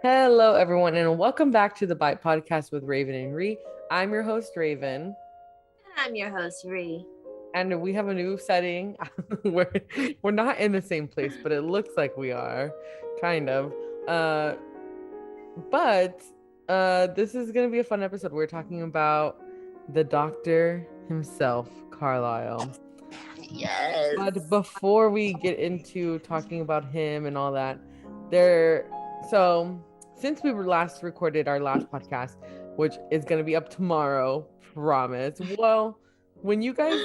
Hello, everyone, and welcome back to the Bite Podcast with Raven and Ree. I'm your host, Raven, I'm your host, Ree. and we have a new setting. we're we're not in the same place, but it looks like we are, kind of. Uh, but this is gonna be a fun episode. We're talking about the doctor himself, Carlisle. Yes. But before we get into talking about him and all that, there so since we were last recorded our last podcast, which is gonna be up tomorrow, promise. Well, when you guys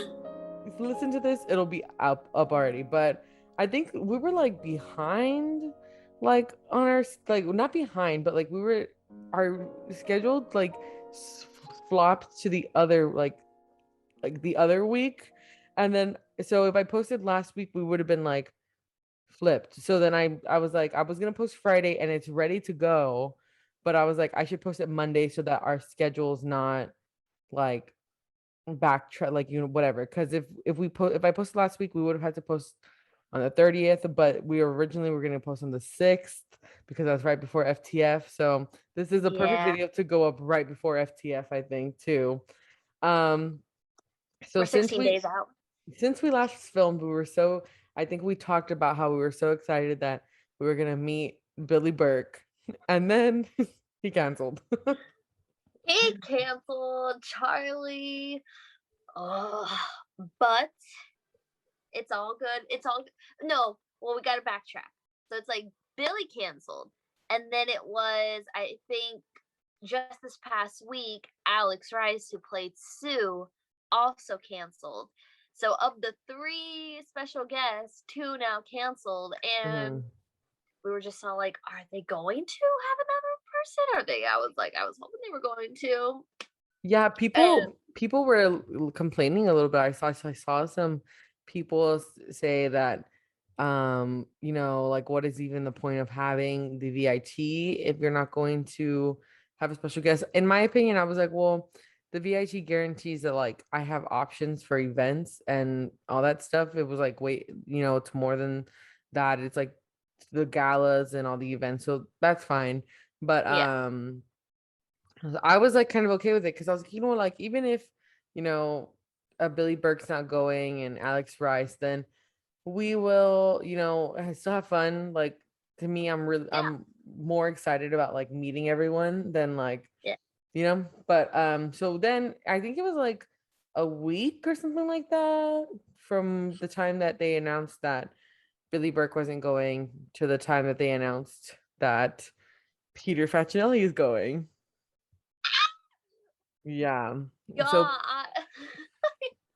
listen to this, it'll be up already. But I think we were like behind, like on our like not behind, but like we were our scheduled like flopped to the other like the other week. And then so if I posted last week, we would have been like flipped. So then I was like, I was gonna post Friday and it's ready to go, but I was like, I should post it Monday so that our schedule's not like backtrack, like whatever. Because if I posted last week, we would have had to post on the 30th, but we originally were gonna post on the 6th because that's right before FTF. So this is a perfect Yeah. video to go up right before FTF, I think, too. Um, so We're 16 days out. since we last filmed, I think we talked about how we were so excited that we were gonna meet Billy Burke, and then he canceled. He canceled Charlie. Oh, but it's all good. No, well, we got to backtrack. So it's like Billy canceled. And then it was, I think, just this past week, Alex Rice, who played Sue, also canceled. So of the three special guests, two now canceled. And Mhm. we were just all like, are they going to have another person? Are they? I was hoping they were going to. Yeah, And people were complaining a little bit. I saw some people say that like what is even the point of having the VIT if you're not going to have a special guest? In my opinion, I was like, well, the VIT guarantees that like I have options for events and all that stuff. It was like, wait, it's more than that. It's like the galas and all the events. So that's fine. But yeah, I was like kind of okay with it because I was like, like even if, you know, Billy Burke's not going and Alex Rice, then we will, still have fun. Like to me, yeah, I'm more excited about like meeting everyone than like, yeah. but so then I think it was like a week or something like that from the time that they announced that Billy Burke wasn't going to the time that they announced that Peter Facinelli is going. Yeah. Yeah, So I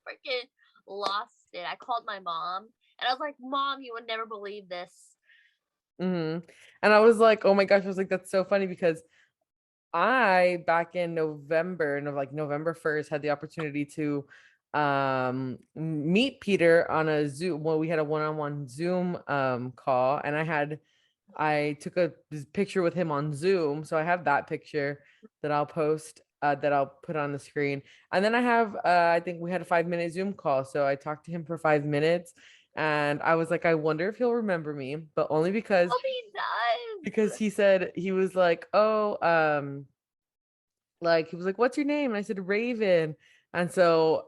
freaking lost it. I called my mom and I was like, Mom, you would never believe this. And I was like, oh my gosh, I was like, that's so funny because I back in November and of like November 1st had the opportunity to meet Peter on a Zoom. Well, we had a one-on-one Zoom call and I took a picture with him on Zoom. So I have that picture that I'll post that I'll put on the screen. And then I have I think we had a 5-minute Zoom call. So I talked to him for 5 minutes and I was like, I wonder if he'll remember me, but only because Oh, he does. he said he was like, oh, like he was like, what's your name? And I said, Raven. And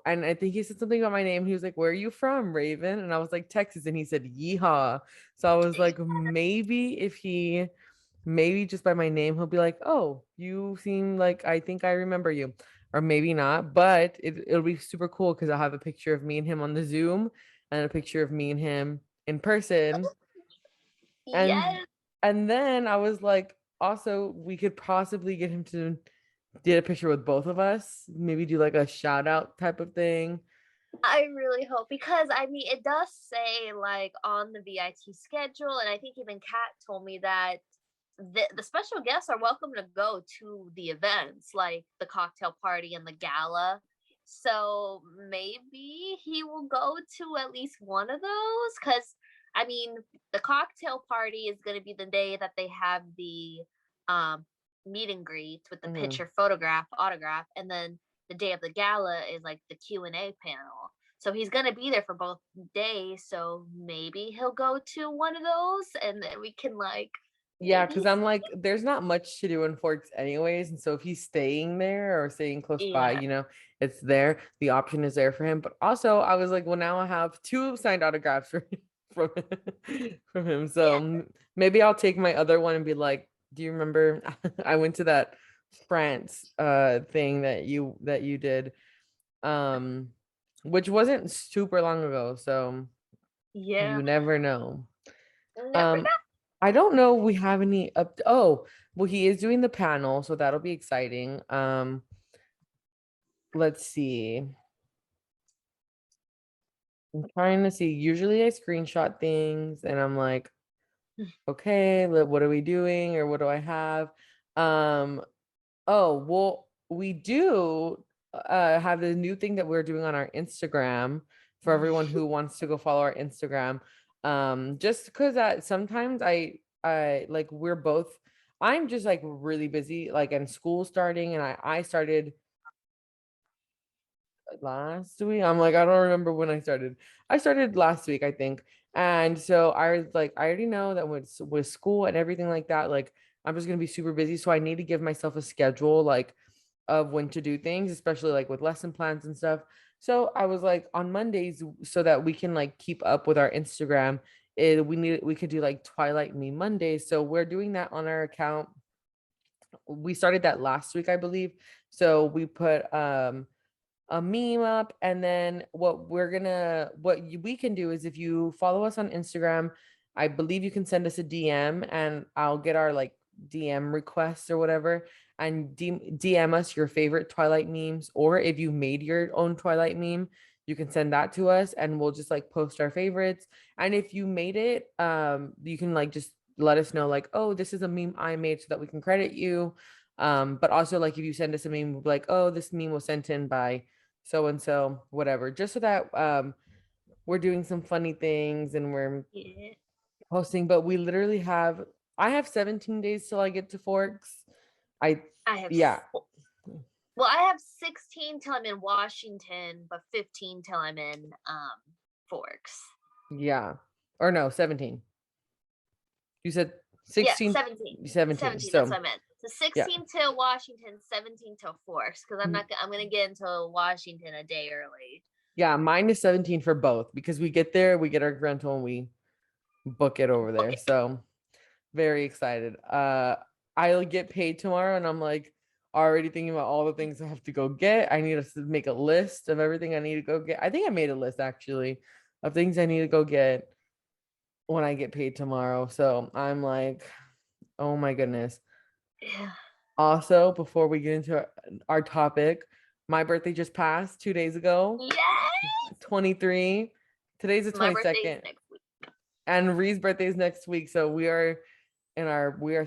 I think he said something about my name. He was like, where are you from, Raven? And I was like, Texas. And he said, yeehaw. So I was like, maybe just by my name, he'll be like, oh, you seem like I think I remember you. Or maybe not, but it'll be super cool because I'll have a picture of me and him on the Zoom and a picture of me and him in person. And Yes, and then I was like, also, we could possibly get him to get a picture with both of us, maybe do like a shout out type of thing. I really hope because I mean it does say like on the VIT schedule, and I think even Kat told me that the special guests are welcome to go to the events like the cocktail party and the gala. So maybe he will go to at least one of those because I mean the cocktail party is going to be the day that they have the um meet and greet with the Mhm. picture photograph autograph, and then the day of the gala is like the Q&A panel. So he's going to be there for both days, so maybe he'll go to one of those and then we can like Yeah, because I'm like, there's not much to do in Forks anyways. And so if he's staying there or staying close by, Yeah. it's there. The option is there for him. But also I was like, well, now I have two signed autographs from from him. So Yeah. maybe I'll take my other one and be like, do you remember I went to that France thing that you did? Um, which wasn't super long ago. So Yeah. you never know. Never Um, know. I don't know if we have any up. Oh, well, he is doing the panel, so that'll be exciting. Let's see. I'm trying to see. Usually I screenshot things and I'm like, okay, what are we doing or what do I have? Um, oh, well, we do have the new thing that we're doing on our Instagram for everyone who wants to go follow our Instagram. Just because sometimes I like we're both I'm just like really busy, like in school starting, and I started last week. I'm like, I don't remember when I started. I started last week, I think. And so I was like, I already know that with school and everything like that, like I'm just gonna be super busy. So I need to give myself a schedule like of when to do things, especially like with lesson plans and stuff. So I was like on Mondays so that we can like keep up with our Instagram. We could do like Twilight Me Mondays. So we're doing that on our account. We started that last week, I believe. So we put a meme up, and then we can do is if you follow us on Instagram, I believe you can send us a DM and I'll get our like DM requests or whatever, and DM us your favorite Twilight memes, or if you made your own Twilight meme, you can send that to us and we'll just like post our favorites. And if you made it, you can like just let us know like, oh, this is a meme I made, so that we can credit you. But also like if you send us a meme, we'll be like, oh, this meme was sent in by so and so, whatever, just so that we're doing some funny things and we're Yeah. posting. But we literally I have 17 days till I get to Forks. I I have Yeah. well, I have 16 till I'm in Washington, but 15 till I'm in Forks. Yeah. Or no, 17. You said Yeah, 16, 17. 17. 17, that's So what I meant. So yeah. 16 till Washington, 17 till Forks, because Mm, I'm gonna get into Washington a day early. yeah, mine is 17 for both because we get there, we get our rental and we book it over there. Okay. So very excited. I'll get paid tomorrow and I'm like already thinking about all the things I have to go get. I need to make a list of everything I need to go get. I think I made a list actually of things I need to go get when I get paid tomorrow. So I'm like, oh my goodness. Yeah. Also, before we get into our topic, my birthday just passed 2 days ago, Yes. 23. Today's the My birthday's 22nd, next week. and Ree's birthday is next week. So we are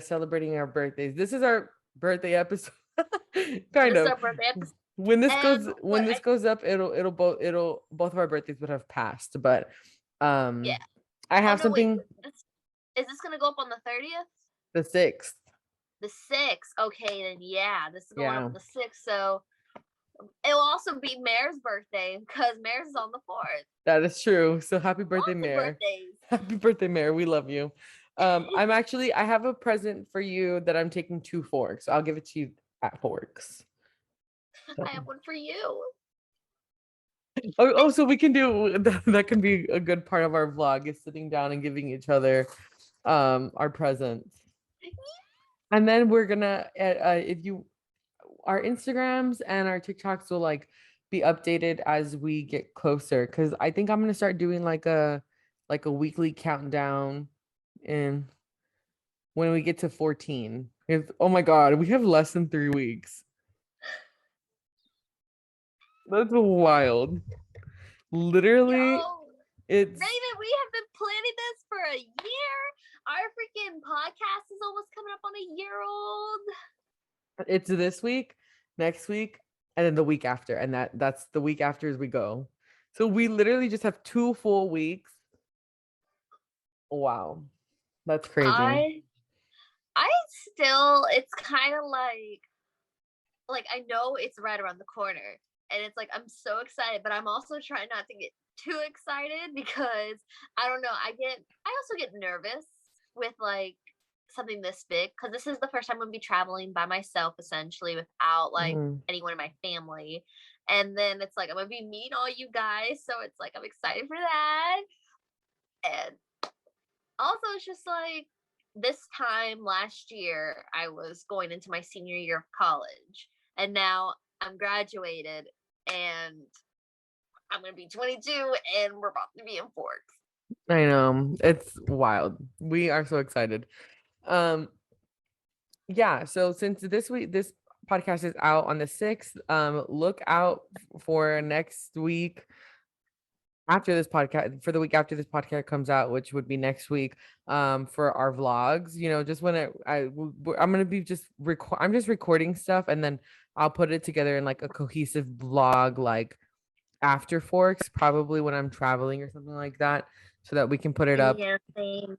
celebrating our birthdays. This is our birthday episode. Kind This is of. our birthday episode. And When what this I goes up, it'll both of our birthdays would have passed. But yeah. I Oh have no, wait. something This is this gonna go up on the 30th? the 6th. The 6th. Okay, then yeah, this is going up Yeah, on the 6th. So it will also be Mare's birthday because Mare's is on the 4th. that is true. So happy birthday, Lots of Mare. birthdays. Happy birthday, Mare. We love you. I have a present for you that I'm taking to Forks. I'll give it to you at Forks. I have one for you. Oh, so we can do that can be a good part of our vlog is sitting down and giving each other our presents. And then we're gonna if you our Instagrams and our TikToks will like be updated as we get closer, because I think I'm gonna start doing like a weekly countdown and when we get to 14. Oh my god, we have less than 3 weeks. That's wild. Literally, Yo, it's Raven, we have been planning this for a year. Our freaking podcast is almost coming up on a year old. it's this week, next week, and then the week after. And that's the week after as we go. So we literally just have 2 full weeks. Wow. That's crazy. I I still it's kind of like I know it's right around the corner and it's like I'm so excited, but I'm also trying not to get too excited because I don't know, I also get nervous with like something this big, because this is the first time I'm gonna be traveling by myself essentially without like Mhm. anyone in my family. And then it's like I'm gonna be meeting all you guys, so it's like I'm excited for that. And also it's just like this time last year I was going into my senior year of college, and now I'm graduated and I'm gonna be 22 and we're about to be in Forks. I know. It's wild. We are so excited. Um, yeah, so since this podcast is out on the 6th, look out for next week after this podcast for the week after this podcast comes out, which would be next week, for our vlogs. Just when I'm gonna be just I'm just recording stuff, and then I'll put it together in like a cohesive vlog, like after Forks, probably when I'm traveling or something like that, so that we can put it up Yeah, same.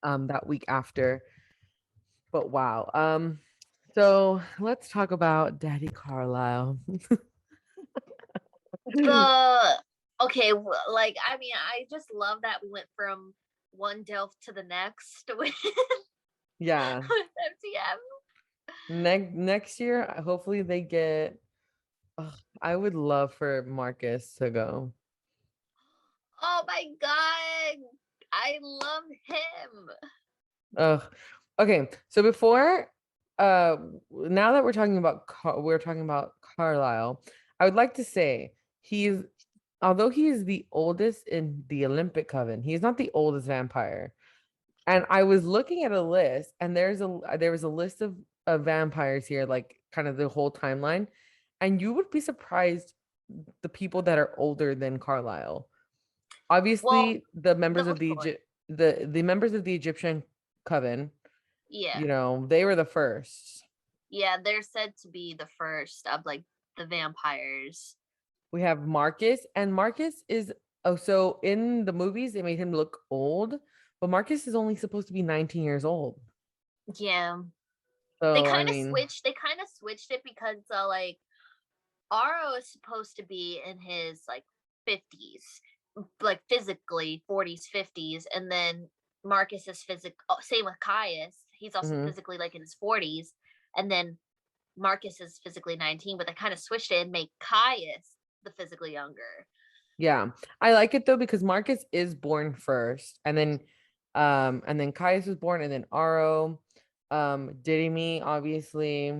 that week after. But wow. So let's talk about Daddy Carlisle. The okay, like I mean, I just love that we went from one Delph to the next with Yeah. MTM. Next year, hopefully they get. Ugh, I would love for Marcus to go. Oh my god, I love him. Ugh. Okay, so before, now that we're talking about Carlisle, I would like to say although he is the oldest in the Olympic Coven, he's not the oldest vampire. And I was looking at a list, and there was a list of vampires here, like kind of the whole timeline, and you would be surprised the people that are older than Carlisle. Well, Obviously, the members the of before, the members of the Egyptian coven, yeah, they were the first. yeah, they're said to be the first of like the vampires. We have Marcus, and Marcus is so in the movies they made him look old, but Marcus is only supposed to be 19 years old. Yeah, So I mean, They kind of switched it because like Aro is supposed to be in his like 50s, like physically 40s, 50s, and then Marcus is physical. Same with Caius, he's also mhm. physically like in his 40s, and then Marcus is physically 19, but they kind of switched it and made Caius the physically younger. Yeah. I like it though because Marcus is born first, and then Caius was born, and then Aro, Didimy, obviously.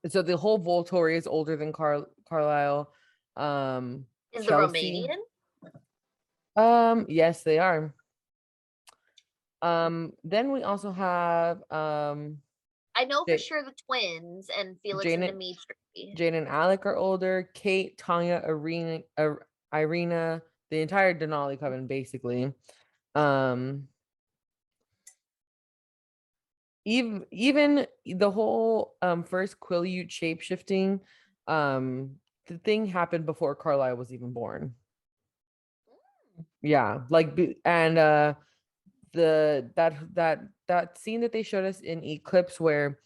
So the whole Volturi is older than Carlisle. Is the Chelsea. Romanian? Yes, they are. Then we also have I know for J- sure the twins and Felix Jane and and Dimitri. Jane and Alec are older. Kate, Tanya, Irina, the entire Denali coven, basically. Um, even the whole first Quileute shape shifting, the thing happened before Carlisle was even born. Yeah, like and that scene that they showed us in Eclipse where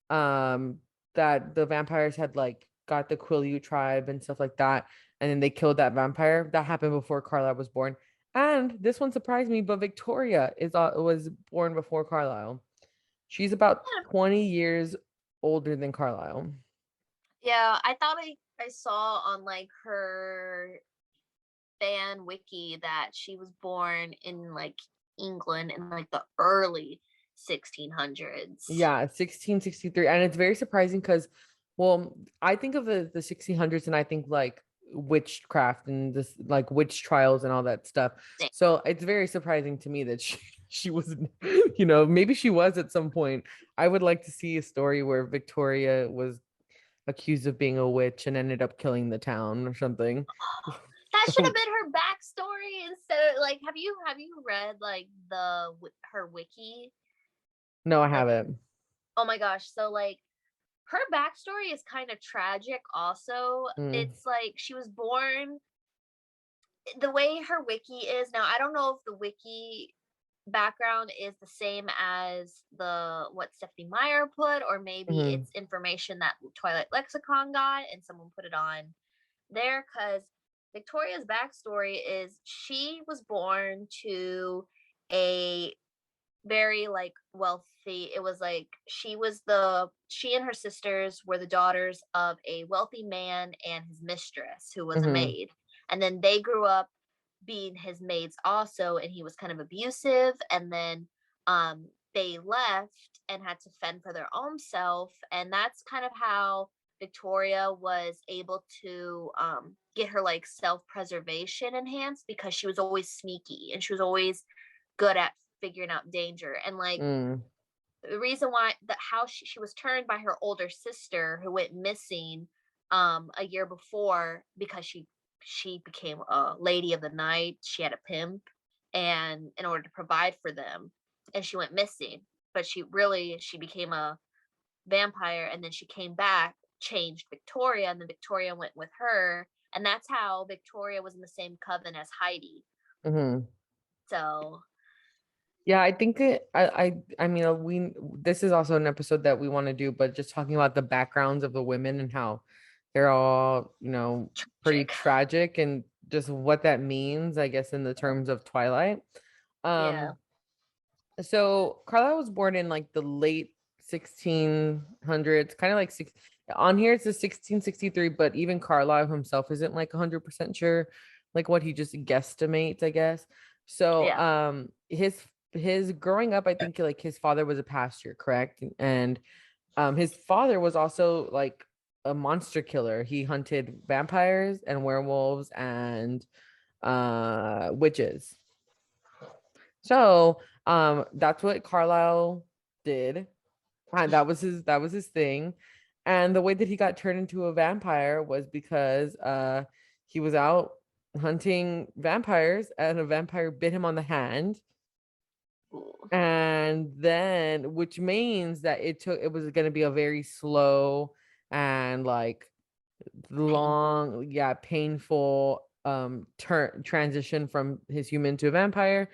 um that the vampires had like got the Quileute tribe and stuff like that, and then they killed that vampire. That happened before Carlisle was born. And this one surprised me, but Victoria was born before Carlisle. She's about 20 years older than Carlisle. Yeah, I thought I saw on like her fan wiki that she was born in like England in like the early 1600s. Yeah, 1663. And it's very surprising because, well, I think of the 1600s and I think like witchcraft and this like witch trials and all that stuff. So it's very surprising to me that she was, maybe she was at some point. I would like to see a story where Victoria was accused of being a witch and ended up killing the town or something. That should have been her backstory instead of like have you read like her wiki? No, I Like, haven't. oh my gosh, so like her backstory is kind of tragic also. Mm, It's like she was born the way her wiki is now. I don't know if the wiki background is the same as the what Stephanie Meyer put, or maybe mhm. it's information that Twilight Lexicon got and someone put it on there. Because Victoria's backstory is she was born to a very like wealthy. It was like she and her sisters were the daughters of a wealthy man and his mistress who was a Mm-hmm. maid. And then they grew up being his maids also, and he was kind of abusive. And then they left and had to fend for their own self. And that's kind of how Victoria was able to get her like self-preservation enhanced, because she was always sneaky and she was always good at figuring out danger. And like Mm. the reason why that how she was turned by her older sister who went missing a year before, because she became a lady of the night. She had a pimp, and in order to provide for them, and she went missing. But she became a vampire, and then she came back, changed Victoria, and then Victoria went with her, and that's how Victoria was in the same coven as Heidi. Mm-hmm. So Yeah, I think I mean we this is also an episode that we want to do, but just talking about the backgrounds of the women and how they're all, pretty chick. tragic and just what that means, I guess, in the terms of Twilight. Yeah. Um, so Carlisle was born in like the late 1600s, kind of like six on here it's a 1663, but even Carlisle himself isn't like 100% sure like what he just guesstimates, I guess. So Yeah. his growing up, I think like his father was a pastor, correct? And his father was also like a monster killer. He hunted vampires and werewolves and witches. So that's what Carlisle did. That was his thing. And the way that he got turned into a vampire was because he was out hunting vampires and a vampire bit him on the hand. Ooh. And then, which means that it was going to be a very slow and like Painful. long, yeah, painful transition from his human to a vampire.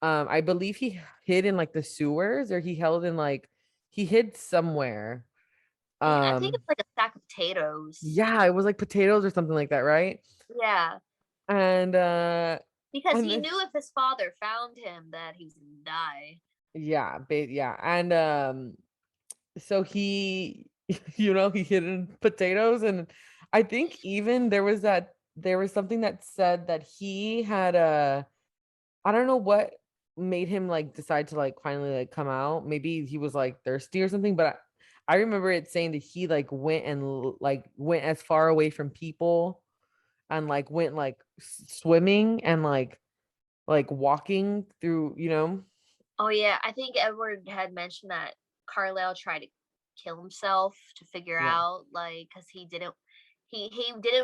I believe he hid in like the sewers, or he hid somewhere. Yeah, I think um it's like a sack of potatoes. yeah, it was like potatoes or something like that, right? Yeah, And because and he then, knew if his father found him that he was gonna die. yeah, and so he he hid in potatoes. And I think even there was something that said that he had a I don't know what made him like decide to like finally like come out. Maybe he was like thirsty or something, but I remember it saying that he like went and like went as far away from people and like went like swimming and like walking through, Oh yeah, I think Edward had mentioned that Carlisle tried to kill himself to figure yeah. out, like, because he didn't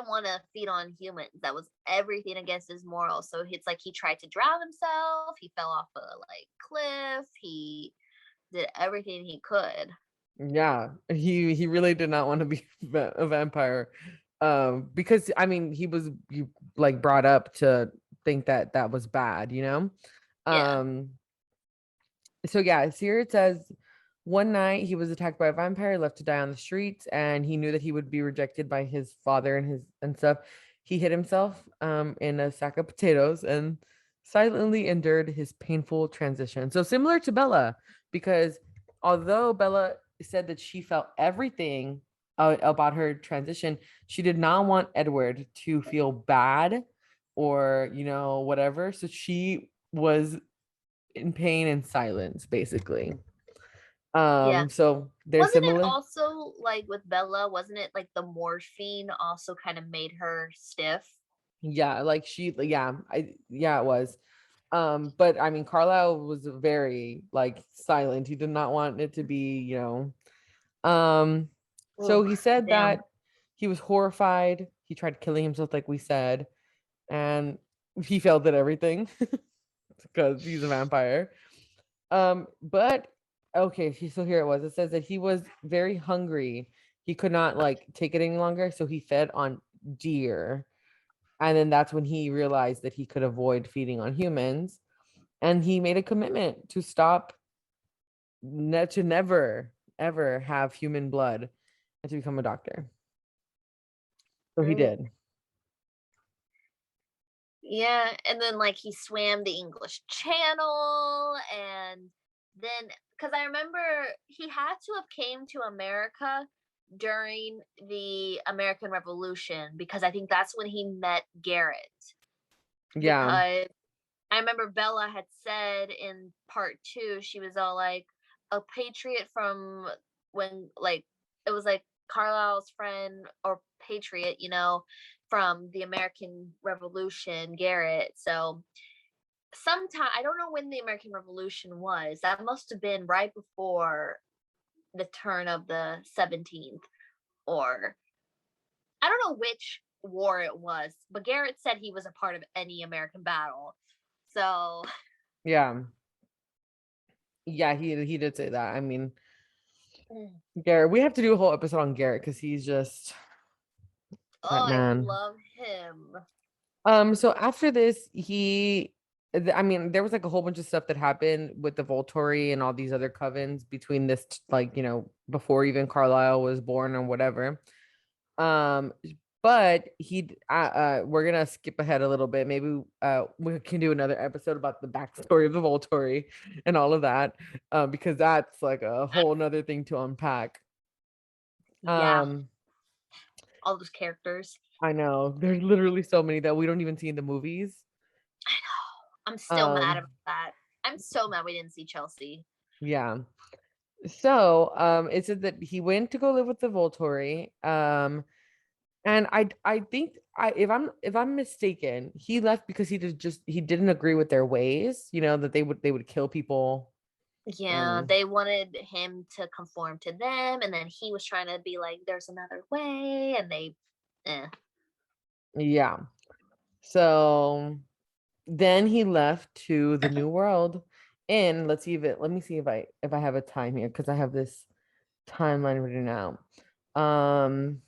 want to feed on humans. That was everything against his morals. So it's like he tried to drown himself. He fell off a like cliff. He did everything he could. Yeah, he really did not want to be a vampire, because I mean he was you like brought up to think that that was bad, Yeah, um so yeah, here it says one night he was attacked by a vampire, left to die on the streets, and he knew that he would be rejected by his father and stuff. He hid himself in a sack of potatoes and silently endured his painful transition. So similar to Bella, because although Bella said that she felt everything about her transition, she did not want Edward to feel bad or whatever. So she was in pain and silence, basically. yeah. So they're Wasn't it similar. also like with Bella? Wasn't it like the morphine also kind of made her stiff? Yeah, like yeah, it was. But I mean, Carlisle was very like silent. He did not want it to be, so Oh, he said damn. that he was horrified. He tried killing himself, like we said, and he failed at everything because he's a vampire. But okay, so here it was. It says that he was very hungry. He could not like take it any longer, so he fed on deer. And then that's when he realized that he could avoid feeding on humans. And he made a commitment to stop, to never, ever have human blood and to become a doctor. So he Mm, did. yeah, and then like he swam the English Channel, and then because I remember he had to have came to America during the American Revolution, because I think that's when he met Garrett. Yeah. Because I remember Bella had said in part 2, she was all like, a patriot from when, like, it was like Carlisle's friend or patriot, from the American Revolution, Garrett. So sometime, I don't know when the American Revolution was. That must have been right before the turn of the 17th, or I don't know which war it was, but Garrett said he was a part of any American battle. So, Yeah. Yeah, he did say that. I mean, oh, Garrett, we have to do a whole episode on Garrett because he's just that I man. love him. So after this, I mean, there was like a whole bunch of stuff that happened with the Volturi and all these other covens between this, like, before even Carlisle was born or whatever. Um, but we're gonna skip ahead a little bit. Maybe we can do another episode about the backstory of the Volturi and all of that, because that's like a whole nother thing to unpack. Yeah, Um, all those characters. I know there's literally so many that we don't even see in the movies. I know. I'm still mad Um, about that. I'm so mad we didn't see Chelsea. yeah. So, it said that he went to go live with the Volturi. And I think if I'm mistaken, he left because he didn't agree with their ways, that they would kill people. Yeah, And they wanted him to conform to them, and then he was trying to be like, "There's another way," and eh. yeah. So then he left to the New World. And let me see if I have a time here, because I have this timeline written out. Um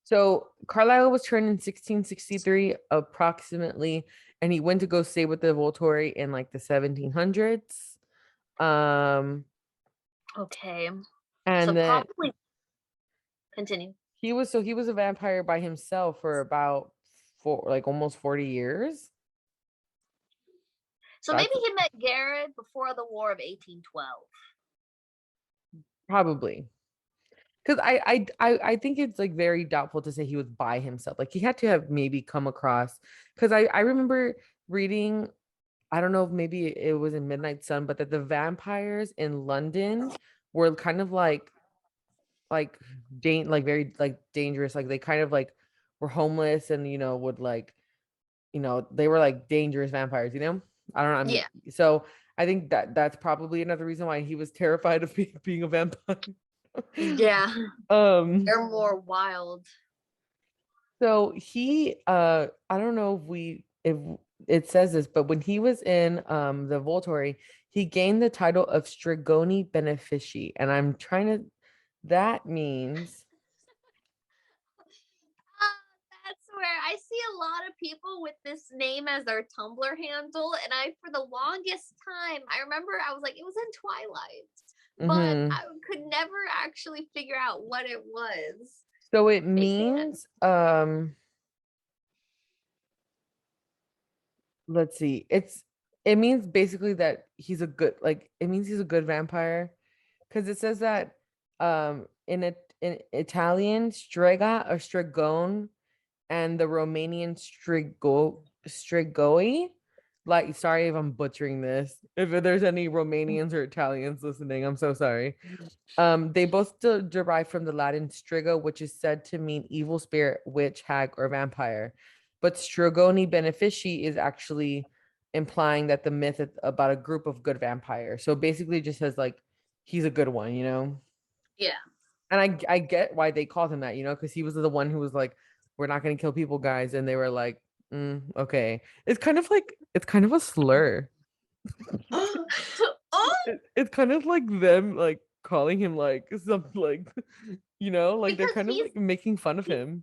So Carlisle was turned in 1663 approximately, and he went to go stay with the Volturi in like the 1700s. Um, Okay, so and then probably continue. he was a vampire by himself for about like almost 40 years. So maybe That's he met Garrett before the War of 1812. probably because I think it's like very doubtful to say he was by himself. Like he had to have maybe come across, because I remember reading, I don't know if maybe it was in Midnight Sun, but that the vampires in London were kind of like like very like dangerous. Like they kind of like were homeless and would like, they were like dangerous vampires. I don't know. Yeah, So I think that's probably another reason why he was terrified of being a vampire. yeah, um they're more wild. so I don't know if it says this, but when he was in the Volturi, he gained the title of Strigoni Benefici. And I'm trying to that means That's where I see a lot of people with this name as their Tumblr handle, and for the longest time, I remember I was like, it was in Twilight, but mhm. I could never actually figure out what it was. So it They can't. means let's see. It means basically that he's a good, like, it means he's a good vampire, because it says that in Italian strega or strigone, and the Romanian strigoi. Like, sorry if I'm butchering this. If there's any Romanians or Italians listening, I'm so sorry. They both still derive from the Latin striga, which is said to mean evil spirit, witch, hag, or vampire. But strigoni benefici is actually implying that the myth is about a group of good vampires. So basically, it just says like he's a good one. Yeah. And I get why they called him that, because he was the one who was like, "We're not gonna kill people, guys," and they were like, "Okay." It's kind of a slur. Oh, It's kind of like them like calling him like something like, like they're because kind of he's like making fun of he's him.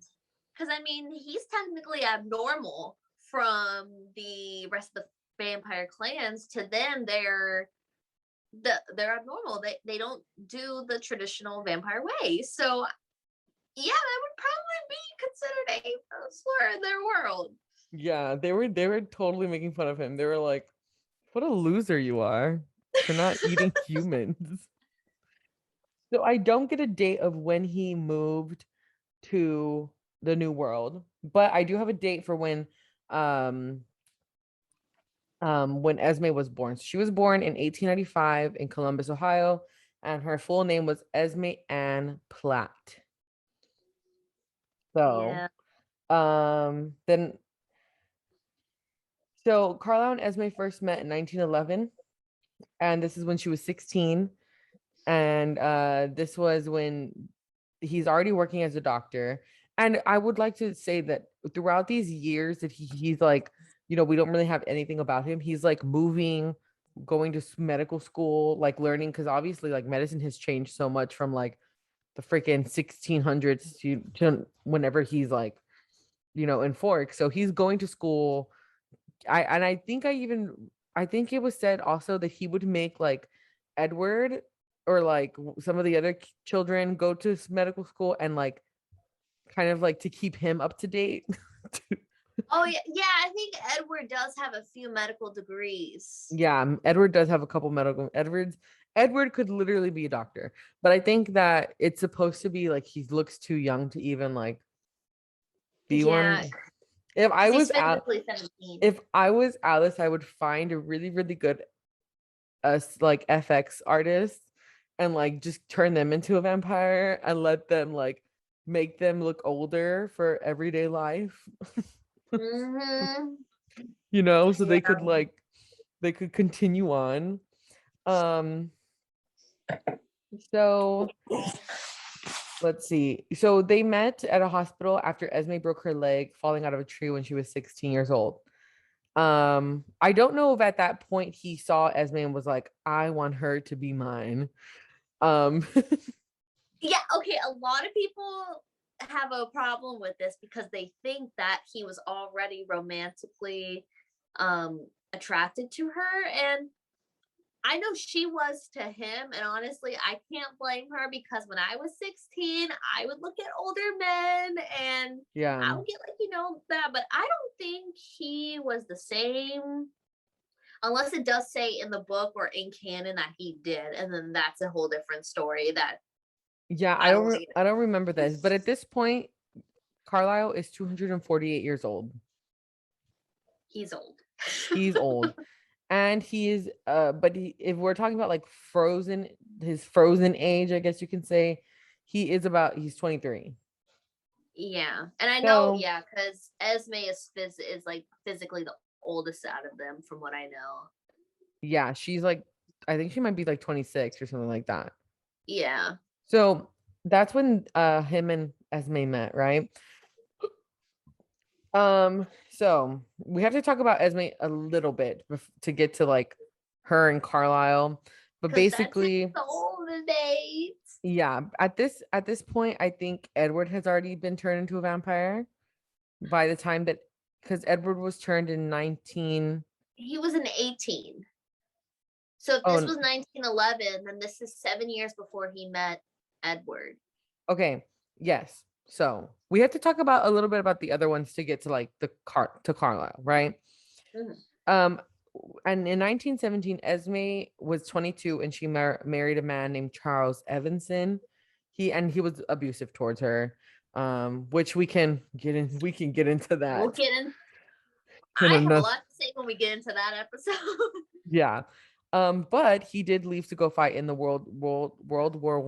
because I mean he's technically abnormal from the rest of the vampire clans. To them, they're abnormal. They don't do the traditional vampire way. So yeah, that would probably be considered a slur in their world. Yeah, they were totally making fun of him. They were like, "What a loser you are." for not eating humans. So I don't get a date of when he moved to the New World, but I do have a date for um when Esme was born. So she was born in 1895 in Columbus, Ohio, and her full name was Esme Ann Platt. So Yeah. then so Carlisle and Esme first met in 1911, and this is when she was 16. And this was when he's already working as a doctor. And I would like to say that throughout these years that he's like, we don't really have anything about him. He's like moving, going to medical school, like learning, because obviously like medicine has changed so much from like the freaking 1600s to whenever he's like, in Fork. So he's going to school. I think it was said also that he would make like Edward or like some of the other children go to medical school and like kind of like to keep him up to date. Oh yeah, yeah. I think Edward does have a few medical degrees. Yeah, Edward does have a couple medical. Edward could literally be a doctor, but I think that it's supposed to be like he looks too young to even like be Yeah, one. If I because he's was out, physically 17. if I was Alice, I would find a really really good like FX artists and like just turn them into a vampire and let them like make them look older for everyday life. Mm-hmm. So they could Yeah. like they could continue on. Um so let's see. So they met at a hospital after Esme broke her leg falling out of a tree when she was 16 years old. I don't know if at that point he saw Esme and was like, I want her to be mine. Um Yeah, okay. A lot of people have a problem with this because they think that he was already romantically attracted to her. And I know she was to him, and honestly, I can't blame her because when I was 16, I would look at older men and I yeah. would get like, that, but I don't think he was the same unless it does say in the book or in canon that he did, and then that's a whole different story that Yeah, I don't want to I don't remember this, but at this point, Carlisle is 248 years old. he's old. He's old. And he is but if we're talking about like his frozen age, I guess you can say, he's 23. Yeah. And I know, So, yeah, because Esme is like physically the oldest out of them from what I know. yeah, she's like I think she might be like 26 or something like that. Yeah. So, that's when him and Esme met, right? So we have to talk about Esme a little bit to get to like her and Carlisle. But Because that's his basically, soul date. yeah, at this point, I think Edward has already been turned into a vampire by the time that because Edward was turned in 19. He was an 18. So if this Oh, was 1911, then this is 7 years before he met Edward. okay. Yes. So we have to talk about a little bit about the other ones to get to like to Carlisle, right? Mhm. Um, and in 1917, Esme was 22 and she married a man named Charles Evanson. He was abusive towards her, which we can get into We'll that get in. in I have a enough. lot to say when we get into that episode. Yeah. But he did leave to go fight in the World War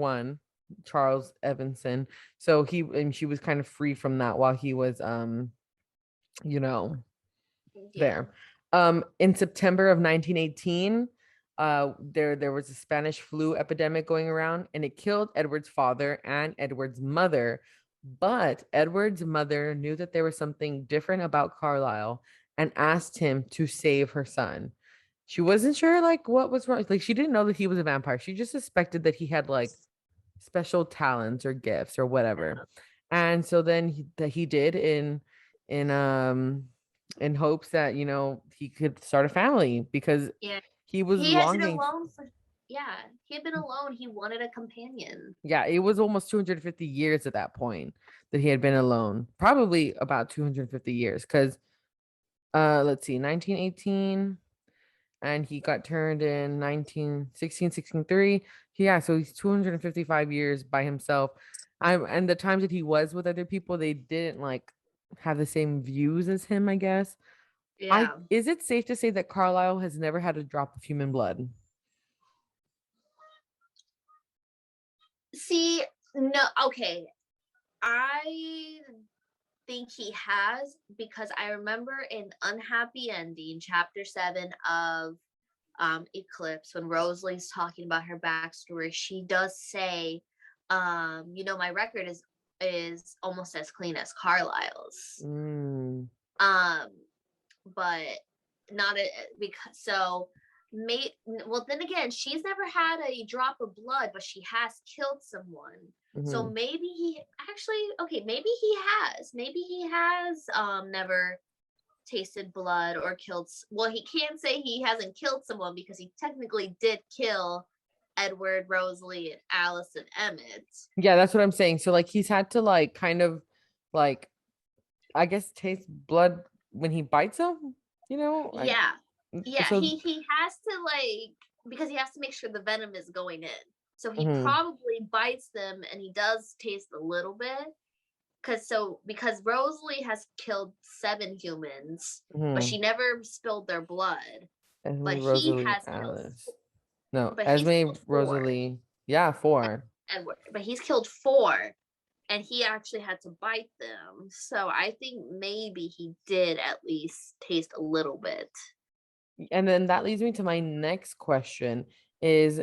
I, Charles Evanson. So she was kind of free from that while he was you know, Yeah. there. In September of 1918, there was a Spanish flu epidemic going around, and it killed Edward's father and Edward's mother. But Edward's mother knew that there was something different about Carlisle and asked him to save her son. She wasn't sure like what was wrong. Like she didn't know that he was a vampire. She just suspected that he had like special talents or gifts or whatever. And so then he did in in hopes that he could start a family because Yeah. he was He had been longing. alone for, yeah, he had been alone. He wanted a companion. Yeah, it was almost 250 years at that point that he had been alone. Probably about 250 years cuz let's see, 1918. and he got turned in 1663. Yeah, so he's 255 years by himself. And the times that he was with other people, they didn't like have the same views as him, I guess. Yeah. Is it safe to say that Carlisle has never had a drop of human blood? See, no, okay. I think he has because I remember in Unhappy Ending, chapter 7 of Eclipse, when Rosalie's talking about her backstory, she does say, my record is almost as clean as Carlisle's. Mm. Um, but not a, because so well, then again, she's never had a drop of blood, but she has killed someone. So Mhm. maybe he actually, okay, maybe he has never tasted blood or killed. Well, he can't say he hasn't killed someone because he technically did kill Edward, Rosalie, and Alice and Emmett. Yeah, that's what I'm saying. So like he's had to like kind of like I guess taste blood when he bites them, you know? Like Yeah, yeah. so He has to like because he has to make sure the venom is going in. So he mhm, probably bites them, and he does taste a little bit. Because Rosalie has killed 7 humans, but mhm. she never spilled their blood. But Esme, he Rosalie, has killed. Alice. No, But he's Esme, killed 4. Rosalie. Yeah, 4. Edward, but he's killed 4, and he actually had to bite them. So I think maybe he did at least taste a little bit. And then that leads me to my next question is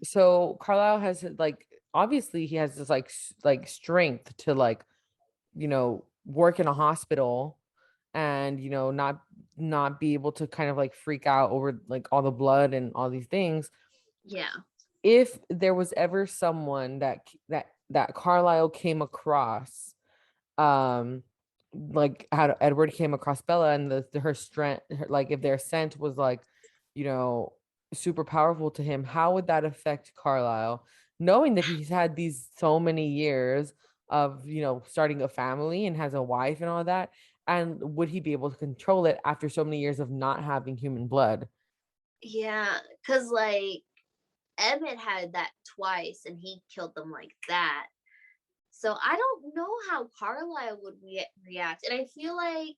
so Carlisle has like obviously he has this like strength to like, work in a hospital and not be able to kind of like freak out over like all the blood and all these things. Yeah. If there was ever someone that Carlisle came across, um like how Edward came across Bella and her strength, like if their scent was like, you know, super powerful to him, how would that affect Carlisle, knowing that he's had these so many years of, starting a family and has a wife and all that, and would he be able to control it after so many years of not having human blood? Yeah. Because, like, Emmett had that twice and he killed them like that. So I don't know how Carlisle would react. And I feel like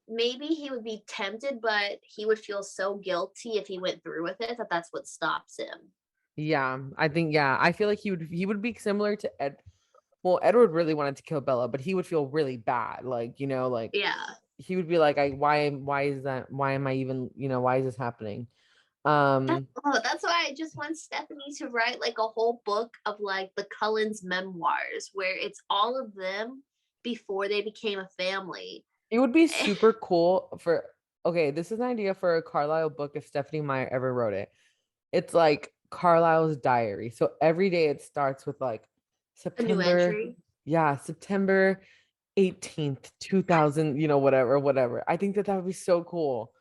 maybe he would be tempted, but he would feel so guilty if he went through with it that that's what stops him. Yeah, I think, yeah, I feel like he would be similar to Ed. Well, Edward really wanted to kill Bella, but he would feel really bad, like, like Yeah. he would be like, why is that, why am I even, why is this happening? That's, um oh, that's why I just want Stephanie to write like a whole book of like the Cullens memoirs where it's all of them before they became a family. it would be super cool for, okay, this is an idea for a Carlisle book if Stephanie Meyer ever wrote it. It's like Carlisle's diary, so every day it starts with like A new September, entry. yeah, September 18th 2000, whatever. I think that would be so cool.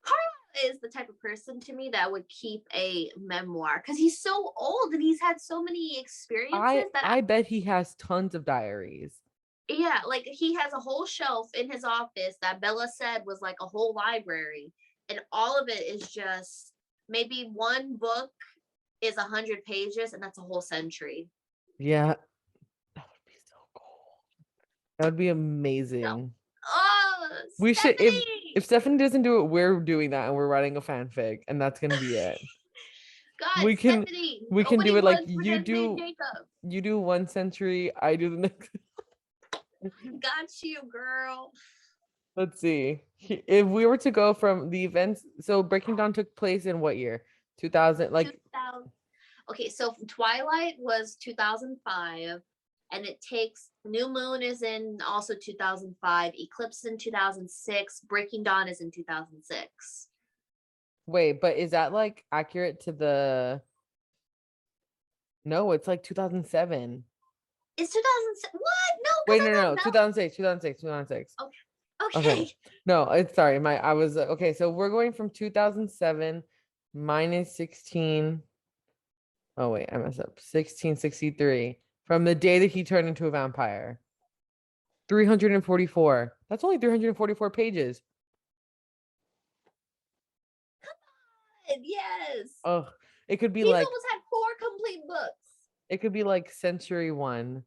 Carlisle is the type of person to me that would keep a memoir because he's so old and he's had so many I experiences I bet he has tons of diaries. yeah, like he has a whole shelf in his office that Bella said was like a whole library, and all of it is just maybe one book is 100 pages, and that's a whole century. Yeah, that would be so cool. That would be So, amazing. oh, We should, if Stephanie, Stephanie doesn't do it, we're doing that and we're writing a fanfic and that's gonna be it. God, We can Stephanie, we can do nobody it like wants pretend name Jacob. you do one century, I do the next. Got you, girl. Let's see. If we were to go from the events, so Breaking Dawn took place in what year? 2000, like 2000. Okay, so Twilight was 2005, and it takes New Moon is in also 2005, Eclipse in 2006, Breaking Dawn is in 2006. wait, but is that like accurate to the, no, it's like 2007. It's 2006. What? No, because Wait, I no, thought 2006, 2006, 2006. Bella. Okay. Okay. No, it's sorry. I was okay. So we're going from 2007 minus 16. Oh, wait, I messed up. 1663 from the day that he turned into a vampire. 344. That's only 344 pages. Yes. Oh, it could be He's like almost had 4 complete books. it could be like Century One,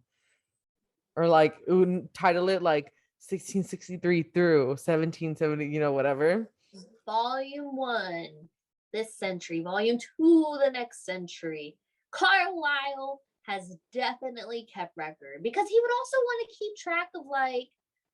or like title it like 1663 through 1770, whatever. Volume 1, this century. Volume 2, the next century. Carlisle has definitely kept record because he would also want to keep track of like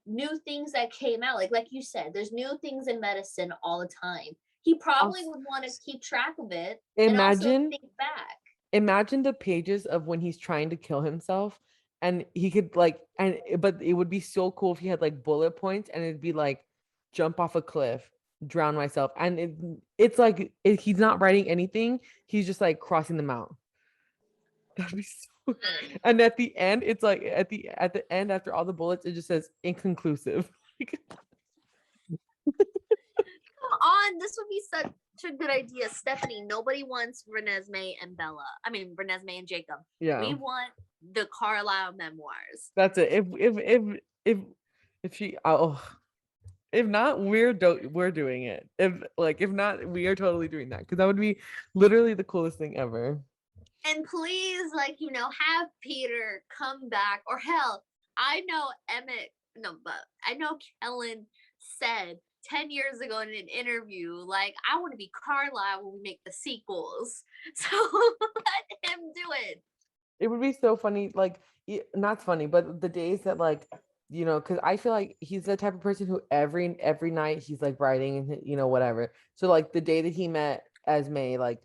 new things that came out. Like you said, there's new things in medicine all the time. He probably would want to keep track of it and also Imagine, think back. imagine the pages of when he's trying to kill himself, and he could like, but it would be so cool if he had like bullet points, and it'd be like, jump off a cliff, drown myself, and it's like he's not writing anything. He's just like crossing them out. That'd be so. And at the end, it's like at the end after all the bullets, it just says inconclusive. Come on, this would be such a good idea, Stephanie. Nobody wants Renesmee and Bella. I mean, Renesmee and Jacob. Yeah, We want the Carlisle memoirs. that's it. If she if not, we're doing it. If not, we are totally doing that because that would be literally the coolest thing ever. And please, have Peter come back. Or hell, I know Emmett, no, but I know Kellen said 10 years ago in an interview, like, I want to be Carlisle when we make the sequels. So let him do it. It would be so funny, like not funny, but the days that like because I feel like he's the type of person who every night he's like writing and whatever. So like the day that he met Esme, like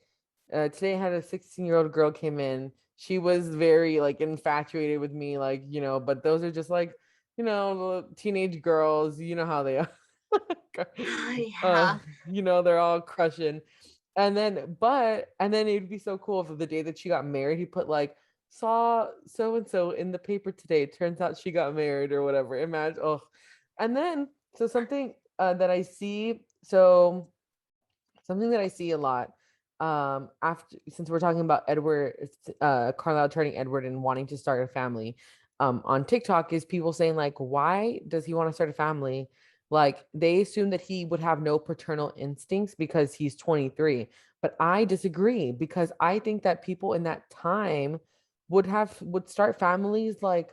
today I had a 16-year-old girl came in. She was very like infatuated with me, like but those are just like teenage girls. You know how they are. Yeah. They're all crushing. And then it'd be so cool if the day that she got married, he put like saw so and so in the paper today. Turns out she got married or whatever. Imagine. Oh, and then so something that I see. So something that I see a lot after, since we're talking about Edward, Carlisle turning Edward and wanting to start a family, on TikTok, is people saying like, why does he want to start a family? Like they assume that he would have no paternal instincts because he's 23. But I disagree because I think that people in that time would start families like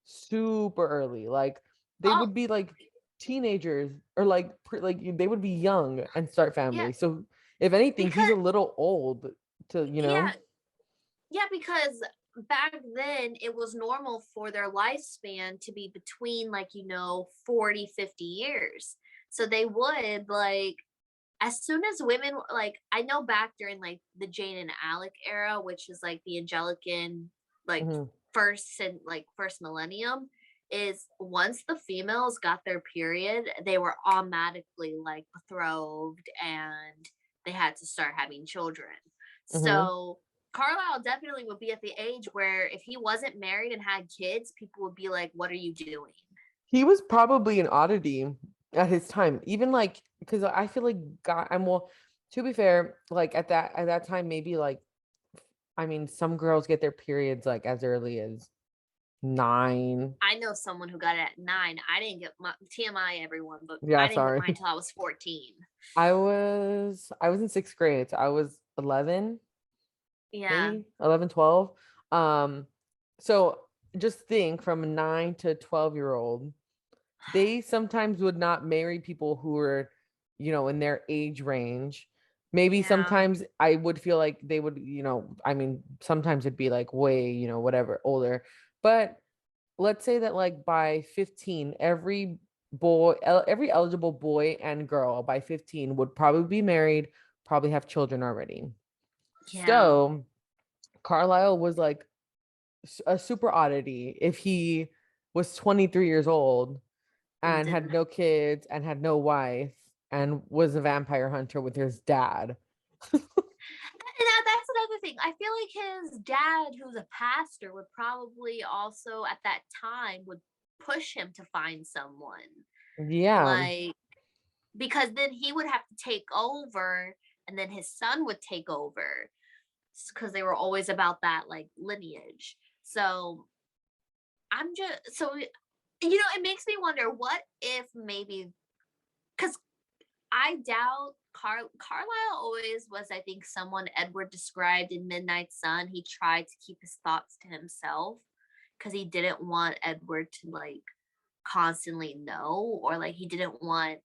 super early. Like they Oh, would be like teenagers, or like they would be young and start yeah. families. So if anything, he's Because, a little old to yeah, yeah, because back then it was normal for their lifespan to be between 40, 50 years. So they would as soon as women, I know back during the Jane and Alec era, which is like the Angelican like Mhm, first millennium, is once the females got their period, they were automatically betrothed and they had to start having children. mhm. So Carlisle definitely would be at the age where if he wasn't married and had kids, people would be like, "What are you doing?" He was probably an oddity at his time, even like because I feel like God. I'm well. To be fair, like at that time, maybe like I mean, some girls get their periods like as early as 9. I know someone who got it at 9. I didn't get my TMI, everyone, but Yeah, I didn't get sorry. mine until I was 14. I was in 6th grade, so I was 11, Yeah. maybe 11, 12. So just think from a 9 to 12-year old, they sometimes would not marry people who were, in their age range. Maybe Yeah. sometimes I would feel like they would, I mean, sometimes it'd be like way, whatever, older. But let's say that like by 15, every eligible boy and girl by 15 would probably be married, probably have children already. Yeah. So Carlisle was like a super oddity if he was 23 years old And and had didn't. no kids and had no wife and was a vampire hunter with his dad. And that's another thing. I feel like his dad, who's a pastor, would probably also at that time would push him to find someone. Yeah. Like, because then he would have to take over and then his son would take over because they were always about that lineage. So it makes me wonder what if maybe, because I doubt Carlisle always was, I think, someone Edward described in Midnight Sun. He tried to keep his thoughts to himself because he didn't want Edward to like constantly know, or like he didn't want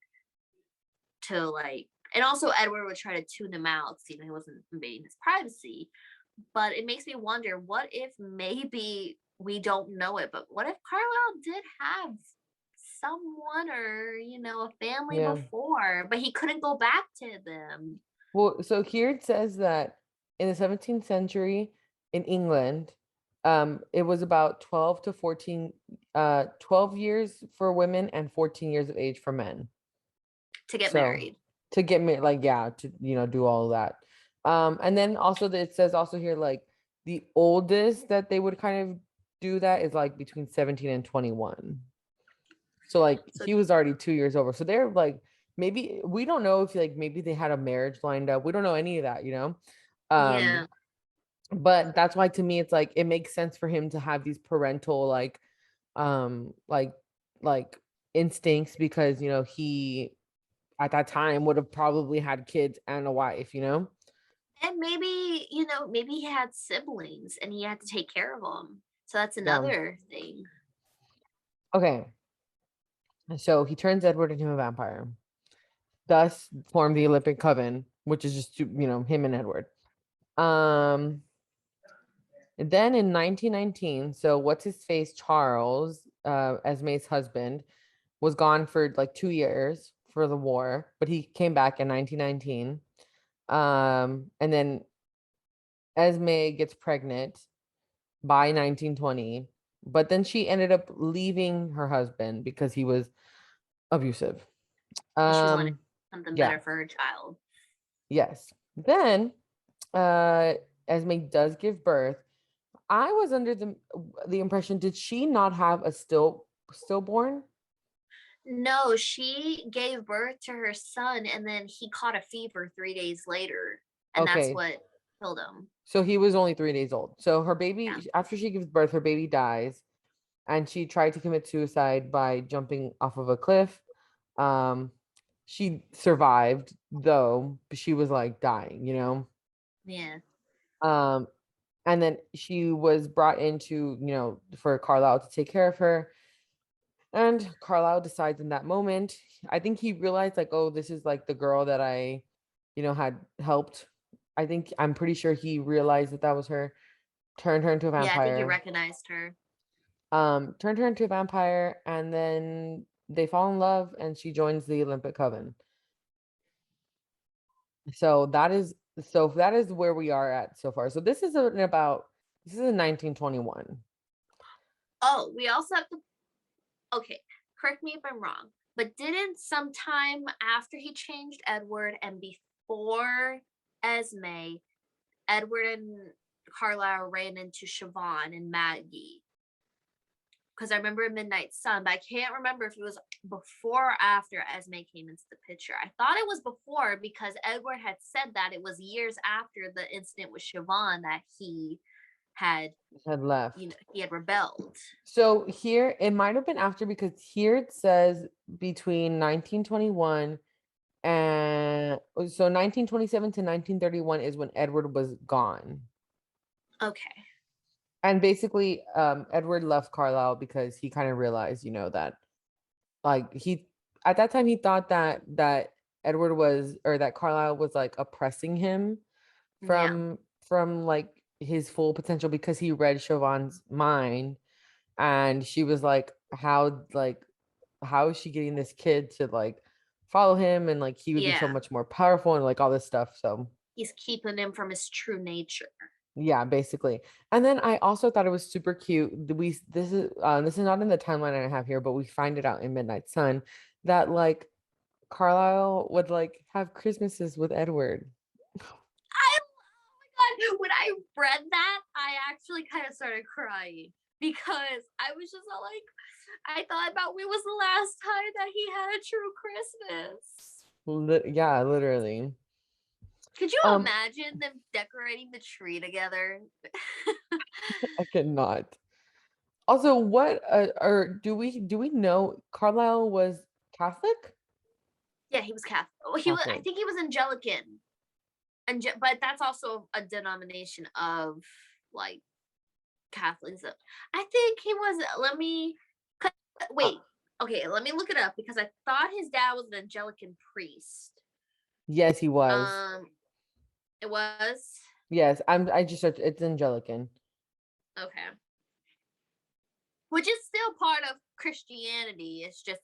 to like, and also Edward would try to tune him out so he wasn't invading his privacy. But it makes me wonder, what if maybe we don't know it, but what if Carlisle did have someone, or a family Yeah. before, but he couldn't go back to them? Well, so here it says that in the 17th century in England, it was about 12 to 14, 12 years for women and 14 years of age for men. To get So married. to get me like, yeah, to do all of that. And then also it says also here like the oldest that they would kind of do that is like between 17 and 21. So like So he was already 2 years over. So they're like, maybe we don't know if like maybe they had a marriage lined up. We don't know any of that, you know. yeah, But that's why to me it's like it makes sense for him to have these parental um like like instincts, because he at that time would have probably had kids and a wife, you know. and maybe he had siblings and he had to take care of them. So that's Yeah. another thing. Okay. So he turns Edward into a vampire, thus form the Olympic Coven, which is just him and Edward. Um Then in 1919, so what's his face, Charles, Esme's husband, was gone for like 2 years for the war, but he came back in 1919. And then Esme gets pregnant by 1920, but then she ended up leaving her husband because he was abusive. And she wanted Um, something yeah, better for her child. yes. Then uh Esme does give birth. I was under the impression, did she not have a stillborn? No, she gave birth to her son and then he caught a fever 3 days later. And that's Okay, what killed him. so he was only 3 days old. So her Yeah. baby, after she gives birth, her baby dies, and she tried to commit suicide by jumping off of a cliff. Um, she survived though, but she was like dying, you know. Yeah. Um, and then she was brought into, for Carlisle to take care of her. And Carlisle decides in that moment, I think he realized like, oh, this is like the girl that I, had helped. I'm pretty sure he realized that that was her, turned her into a Yeah, I think he vampire. recognized her. Turned her into a vampire, and then they fall in love, and she joins the Olympic Coven. So that is where we are at so far. So this is in 1921. Oh, we also have to, okay, correct me if I'm wrong, but didn't sometime after he changed Edward and before Esme, Edward and Carlisle ran into Siobhan and Maggie? Because I remember Midnight Sun, but I can't remember if it was before or after Esme came into the picture. I thought it was before because Edward had said that it was years after the incident with Siobhan that he had, Had left. he had rebelled. So here it might have been after, because here it says between 1921 and so 1927 to 1931 is when Edward was gone. Okay. And basically Edward left Carlisle because he kind of realized, that like he at that time he thought that Edward was, or that Carlisle was like oppressing him Yeah. from like his full potential, because he read Chauvin's mind, and she was how is she getting this kid to like follow him, and like he would be so Yeah. much more powerful and like all this stuff. So He's keeping him from his true nature. yeah, basically. And then I also thought it was super cute. This is not in the timeline I have here, but we find it out in Midnight Sun that like Carlisle would like have Christmases with Edward. Oh my God. When I read that, I actually kind of started crying because I was just all like, I thought about when was the last time that he had a true Christmas. Yeah, literally. Could you Um, imagine them decorating the tree together? I cannot. Also, what or do we know Carlisle was Catholic? Yeah, he was Catholic. I Catholic. think he was Anglican, but that's also a denomination of like Catholics. I think he was. Uh, Wait. Okay, let me look it up because I thought his dad was an Anglican priest. yes, he was. Um, it was Yes, I just searched. It's Anglican. okay, which is still part of Christianity. It's just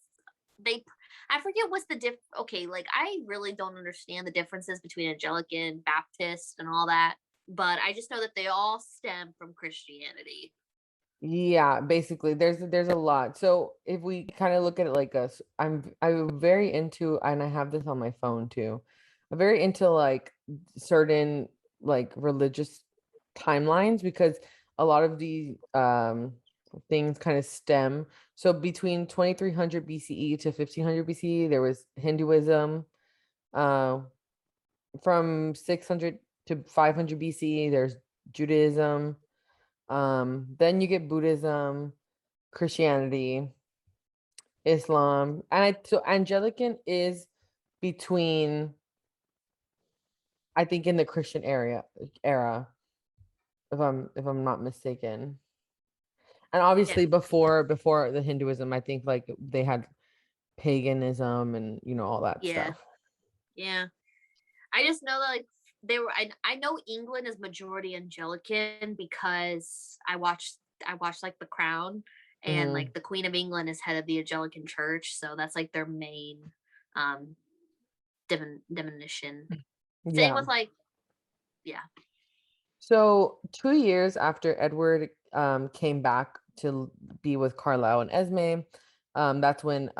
they. I forget what's the Okay, like I really don't understand the differences between Anglican, Baptist, and all that. But I just know that they all stem from Christianity. Yeah, basically, there's a lot. So if we kind of look at it like us, I'm very into, and I have this on my phone too. I'm very into like certain like religious timelines because a lot of these things kind of stem. So between 2300 BCE to 1500 BCE, there was Hinduism. Uh, from 600 to 500 BCE, there's Judaism. Then you get Buddhism, Christianity, Islam, and so Anglican is between, I think, in the Christian era, if I'm not mistaken. And Yeah, obviously before the Hinduism, I think like they had paganism and all that yeah, stuff. yeah. I just know that like they were. I know England is majority Anglican because I watched like The Crown, and Hmm. like the Queen of England is head of the Anglican Church, so that's like their main um diminution. Same Yeah. with like yeah So 2 years after Edward came back to be with Carlisle and Esme, that's when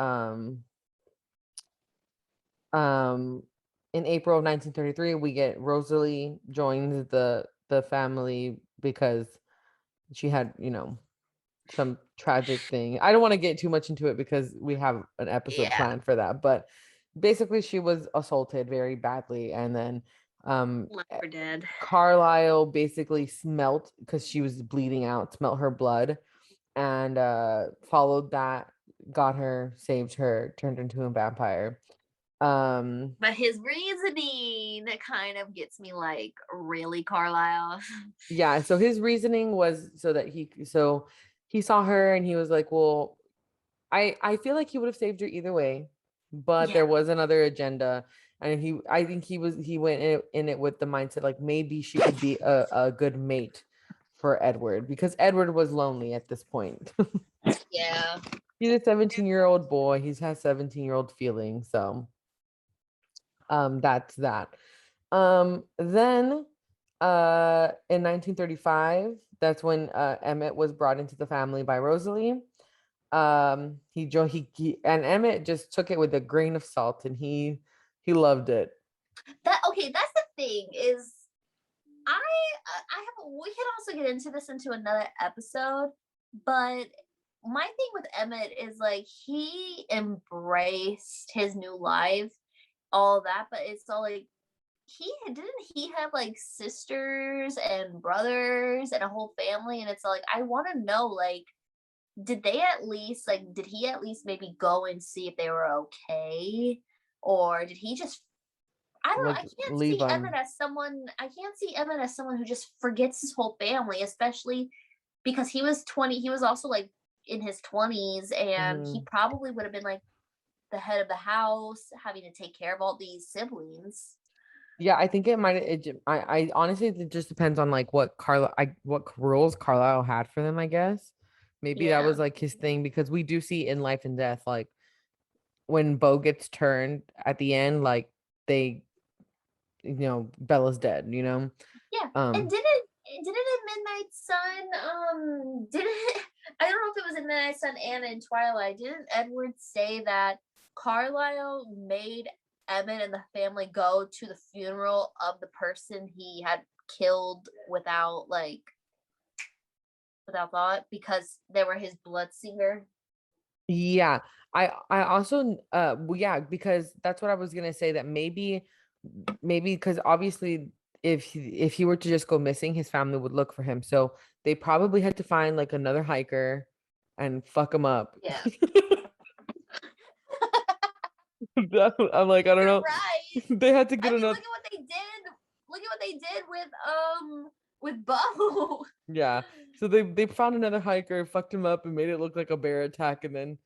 Um, in April of 1933, we get Rosalie joins the family because she had, some tragic thing. I don't want to get too much into it because we have an episode yeah planned for that, but basically she was assaulted very badly, and then left for dead. Carlisle basically smelt because she was bleeding out, smelt her blood, and followed that, got her, saved her, turned her into a vampire. Um, But his reasoning kind of gets me like, really, Carlisle? Yeah, so his reasoning was so he saw her and he was like, "Well, I feel like he would have saved her either way, but Yeah, there was another agenda." And I think he went in it with the mindset like maybe she could be a good mate for Edward because Edward was lonely at this point. yeah. He's a 17-year-old boy. He's has 17-year-old feelings, so that's that. Then in 1935, that's when Emmett was brought into the family by Rosalie. And Emmett just took it with a grain of salt, and he loved it. That okay, that's the thing is I have we can also get into this into another episode, but my thing with Emmett is like he embraced his new life, all that, but it's all like he have like sisters and brothers and a whole family, and it's like I want to know like did he at least maybe go and see if they were okay, or did he just I don't know. Like leave them. I can't see Evan as someone who just forgets his whole family, especially because he was also like in his 20s, and he Mhm. probably would have been like the head of the house, having to take care of all these siblings. Yeah, I think it might. I honestly, it just depends on like what rules Carlisle had for them. I guess maybe that Yeah. was like his thing because we do see in Life and Death like when Bo gets turned at the end, like they, Bella's dead. Yeah. And Um, didn't in Midnight Sun, didn't I don't know if it was in Midnight Sun and in Twilight, didn't Edward say that Carlisle made Emmett and the family go to the funeral of the person he had killed without thought because they were his blood singer? yeah, I also well, yeah, because that's what I was gonna say that maybe because obviously if he were to just go missing, his family would look for him. So they probably had to find like another hiker and fuck him up. Yeah. I'm like, I don't You're know. right. They had to I get mean, another. look at what they did. Look at what they did with Bo. Yeah. So they found another hiker, fucked him up, and made it look like a bear attack, and then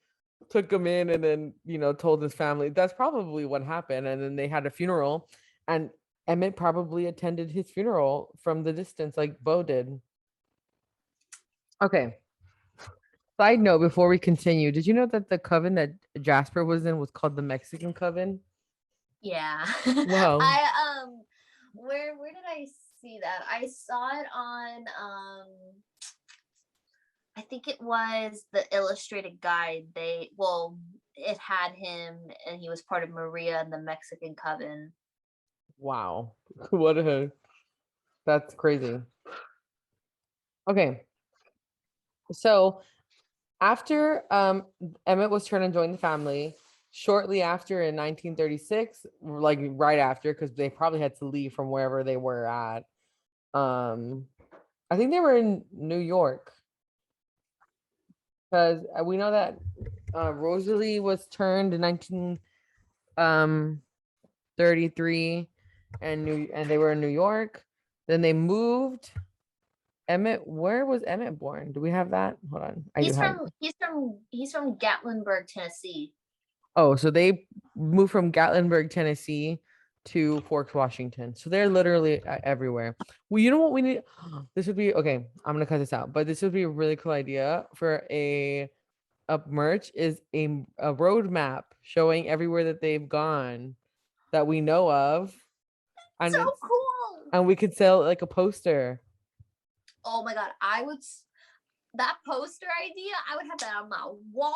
took him in, and then told his family. That's probably what happened. And then they had a funeral, and Emmett probably attended his funeral from the distance, like Bo did. Okay. Side note before we continue, did you know that the coven that Jasper was in was called the Mexican Coven? Yeah. Wow. Where did I see that? I saw it on I think it was the illustrated guide. It had him and he was part of Maria and the Mexican Coven. Wow. What a That's crazy. Okay. So after Emmett was turned and joined the family, shortly after in 1936, like right after, because they probably had to leave from wherever they were at. I think they were in New York because we know that Rosalie was turned in 1933, and they were in New York. Then they moved. Emmett, where was Emmett born? Do we have that? Hold on, I do He's have. from Gatlinburg, Tennessee. Oh, so they moved from Gatlinburg, Tennessee to Forks, Washington. So they're literally everywhere. Well, you know what we need? This would be okay. I'm gonna cut this out, but this would be a really cool idea for a merch is a road map showing everywhere that they've gone that we know of, and So it's cool. and we could sell like a poster. Oh my god, that poster idea, I would have that on my wall.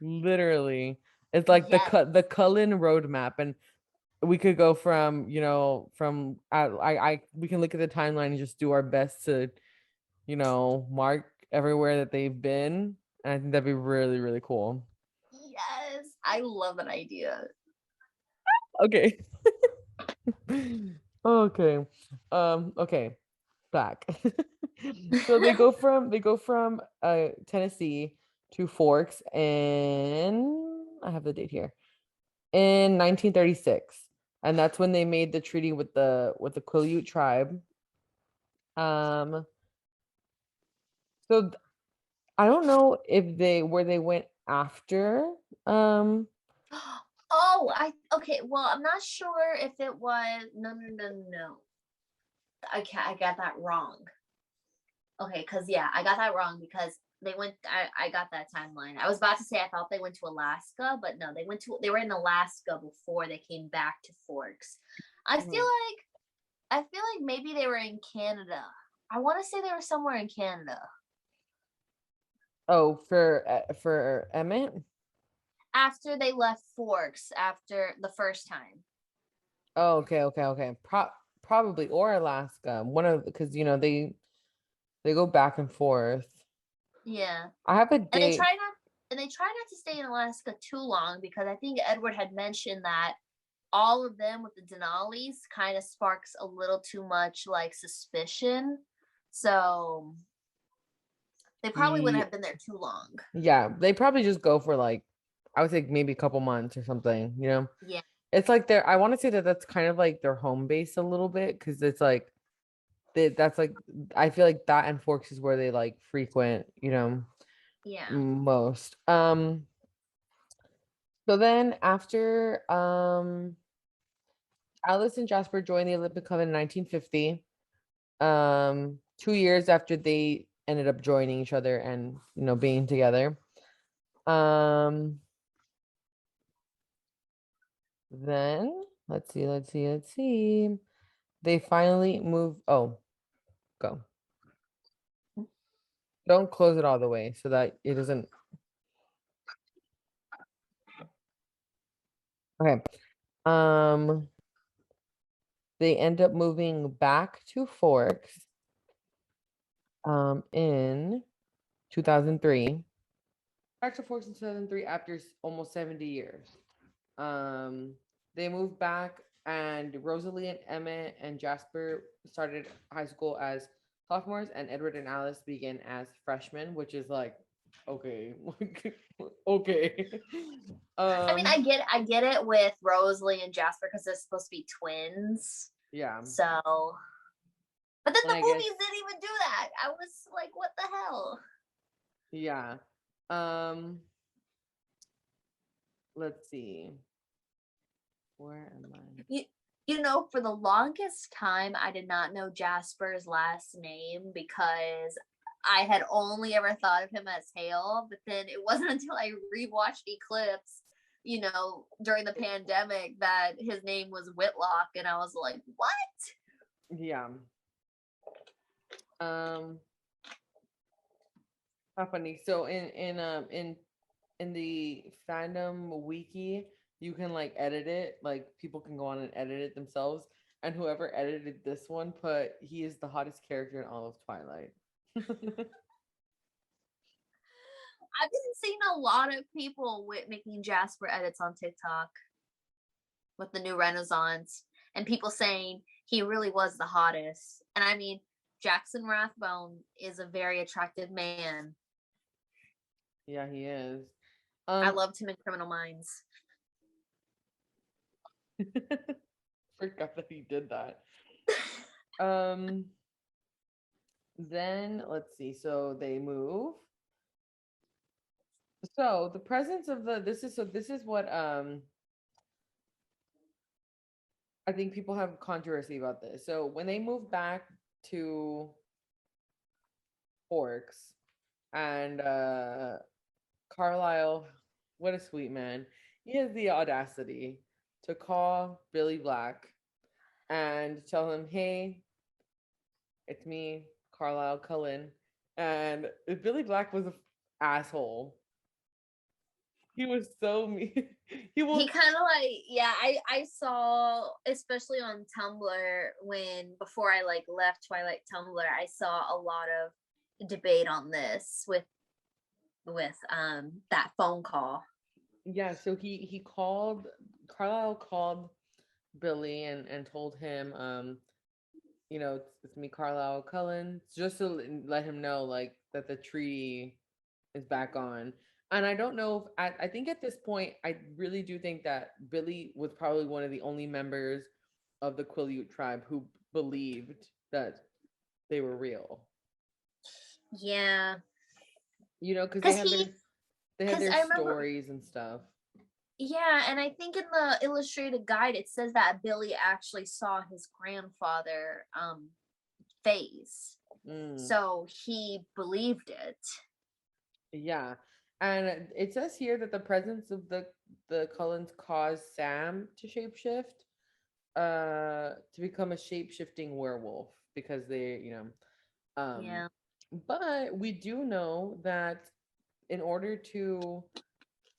Literally, it's like Yes. the Cullen roadmap, and we could go from from I we can look at the timeline and just do our best to mark everywhere that they've been, and I think that'd be really really cool. Yes. I love that idea. Okay. Okay. Okay. Back. So they go from Tennessee to Forks, and I have the date here in 1936, and that's when they made the treaty with the Quileute tribe. Um, so I don't know if they went after. Um, Oh, okay. Well, I'm not sure if it was no. I got that wrong. Okay, because yeah, I got that wrong because I got that timeline. I was about to say I thought they went to Alaska, but no, they were in Alaska before they came back to Forks. I feel Mhm. like I feel like maybe they were in Canada. I want to say they were somewhere in Canada Oh, for Emmett. after they left Forks after the first time. Oh, okay. Probably or Alaska. One of because they go back and forth. Yeah. I have a And they date. try not to stay in Alaska too long because I think Edward had mentioned that all of them with the Denali's kind of sparks a little too much like suspicion. So they probably wouldn't Yeah, have been there too long. yeah, they probably just go for like I would say maybe a couple months or something. Yeah. It's like I want to say that that's kind of like their home base a little bit because it's like that's like I feel like that and Forks is where they like frequent, Yeah. most. So then after Alice and Jasper joined the Olympic Club in 1950. 2 years after they ended up joining each other and being together. Um, then let's see. They finally move. Oh, go. Don't close it all the way so that it doesn't. Okay. Um, they end up moving back to Forks in 2003. Back to Forks in 2003 after almost 70 years. Um, they moved back, and Rosalie and Emmett and Jasper started high school as sophomores, and Edward and Alice began as freshmen, which is like Okay. Okay. I mean, I get it with Rosalie and Jasper because they're supposed to be twins. Yeah. So, but then And the I guess, movies didn't even do that. I was like, what the hell? yeah. Um, let's see. Where am I? You know, for the longest time, I did not know Jasper's last name because I had only ever thought of him as Hale. But then it wasn't until I rewatched Eclipse, you know, during the pandemic that his name was Whitlock, and I was like, what? Yeah. Um, how funny. So in the fandom wiki, you can like edit it. Like people can go on and edit it themselves. And whoever edited this one put he is the hottest character in all of Twilight. I've been seeing a lot of people with making Jasper edits on TikTok with the new Renaissance, and people saying he really was the hottest. And I mean, Jackson Rathbone is a very attractive man. Yeah, he is. I loved him in Criminal Minds. Forgot that he did that. Um then let's see. So they move. So the presence of the this is what I think people have controversy about this. So when they move back to Forks and Carlisle, what a sweet man. He has the audacity to call Billy Black and tell him, "Hey, it's me, Carlisle Cullen." And Billy Black was an asshole. He was so mean. He He will. kind of like, yeah, I saw, especially on Tumblr, when before I like left Twilight Tumblr, I saw a lot of debate on this with that phone call. Yeah. So he called. Carlisle called Billy and told him, you know, it's me, Carlisle Cullen, just to let him know like that the treaty is back on. And I don't know if I think at this point, I really do think that Billy was probably one of the only members of the Quileute tribe who believed that they were real. Yeah, You know, because because he, they had because their I remember, stories and stuff. yeah, and I think in the illustrated guide it says that Billy actually saw his grandfather phase, Mm, so he believed it. yeah. And it says here that the presence of the Cullens caused Sam to shapeshift, to become a shape-shifting werewolf because they, you know, Yeah. but we do know that in order to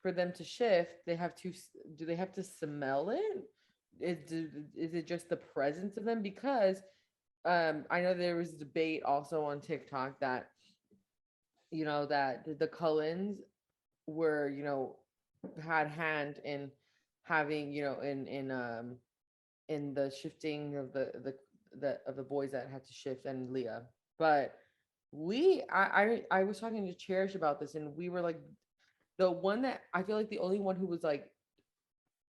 for them to shift, they have to do they have to smell it? Is it just the presence of them? Because I know there was debate also on TikTok that you know that the Cullens were, you know, had hand in having, you know, in the shifting of the of the boys that had to shift and Leah. But I was talking to Cherish about this and we were like the one that I feel like the only one who was like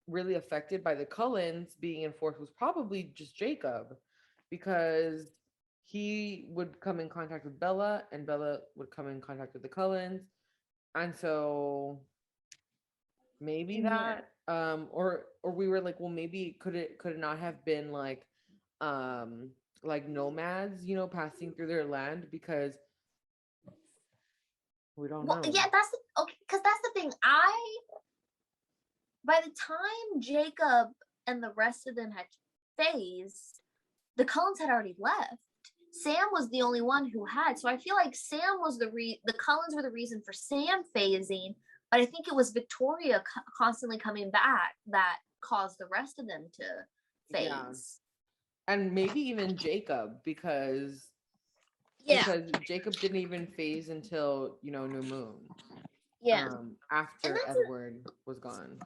really affected by the Cullens being enforced was probably just Jacob because he would come in contact with Bella and Bella would come in contact with the Cullens. And so maybe Yeah. that or we were like, well, maybe could it not have been um like nomads, you know, passing through their land because we don't Well, know. yeah, that's okay, because that's the thing. I By the time Jacob and the rest of them had phased, the Cullens had already left. Sam was the only one who had, so I feel like Sam was the Cullens were the reason for Sam phasing, but I think it was Victoria constantly coming back that caused the rest of them to Yeah. phase. And maybe even Jacob Yeah, because Jacob didn't even phase until, you know, New Moon. yeah, and After that's Edward was gone.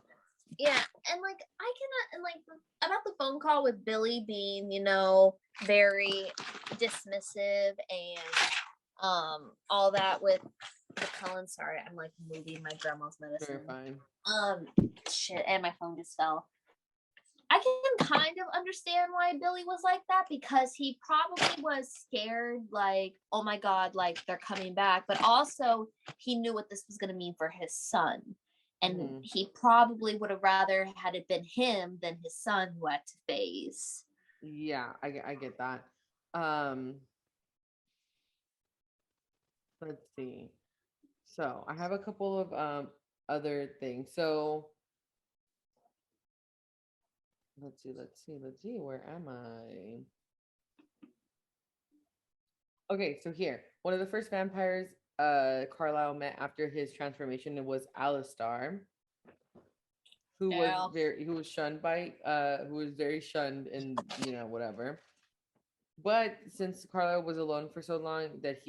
yeah, and like I cannot, and like about the phone call with Billy being, you know, very dismissive and all that with the Cullen. Sorry, I'm like moving my grandma's medicine. Very fine. Shit, and my phone just fell. I can kind of understand why Billy was like that, because he probably was scared, like, oh my God, like they're coming back. But also he knew what this was going to mean for his son. And he probably would have rather had it been him than his son who had to face. Yeah, I get that. Let's see. So I have a couple of other things. So let's see. Where am I? Okay, so here, one of the first vampires Carlisle met after his transformation was Alistar, who was shunned by who was very shunned and whatever. But since Carlisle was alone for so long that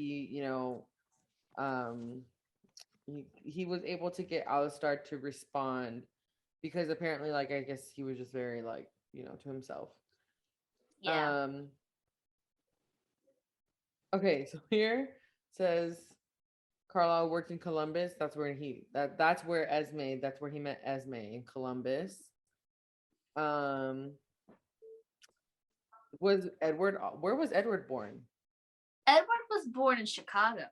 um he was able to get Alistar to respond, because apparently, like, I guess he was just very, like, to himself. Yeah. Okay, so here says Carlisle worked in Columbus. That's where that's where he met Esme, in Columbus. Was Edward Where was Edward born? Edward was born in Chicago.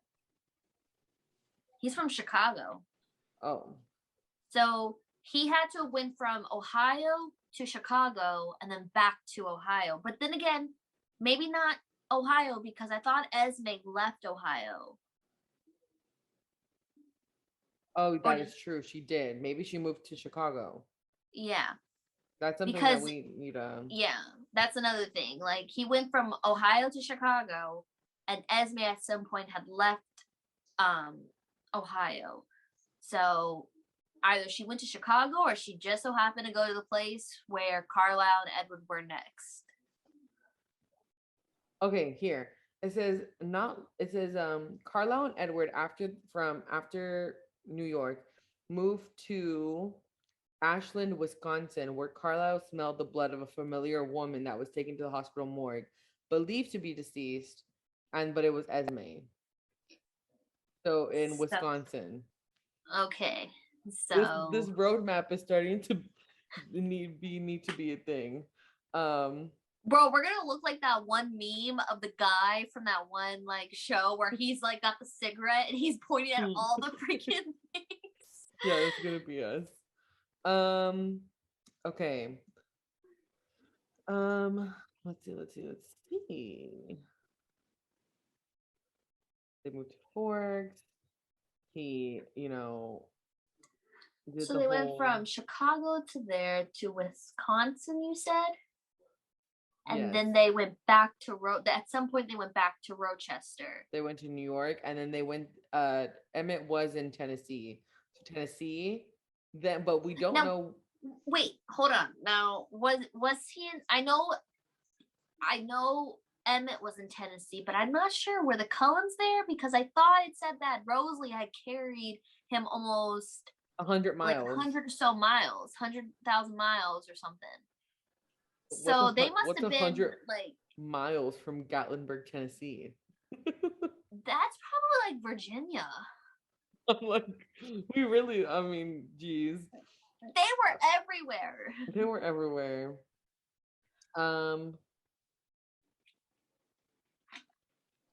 He's from Chicago. Oh. So he had to went from Ohio to Chicago and then back to Ohio. But then again, maybe not Ohio, because I thought Esme left Ohio. Oh, that is true. She did. Maybe she moved to Chicago. Yeah. That's something that we need to... Yeah, that's another thing. Like, he went from Ohio to Chicago, and Esme at some point had left Ohio. So either she went to Chicago or she just so happened to go to the place where Carlisle and Edward were next. Okay, here. It says Carlisle and Edward after New York moved to Ashland, Wisconsin, where Carlisle smelled the blood of a familiar woman that was taken to the hospital morgue, believed to be deceased, but it was Esme. So in Wisconsin. Okay. So this roadmap is starting to need to be a thing. Bro, we're gonna look like that one meme of the guy from that one like show where he's like got the cigarette and he's pointing at all the freaking things. Yeah, that's gonna be us. Okay. Let's see. They moved to Forks. He, so they went from Chicago to there to Wisconsin, you said? And then they went back to at some point they went back to Rochester. They went to New York, and then they went Emmett was in Tennessee. So Tennessee, but we don't know. Wait, hold on. Now, was he in I know Emmett was in Tennessee, but I'm not sure were the Cullens there, because I thought it said that Rosalie had carried him almost 100 miles. Like 100 or so miles, 100,000 miles or something. So they must have been 100 like miles from Gatlinburg, Tennessee. That's probably like Virginia. I'm like, I mean, geez. They were everywhere. They were everywhere.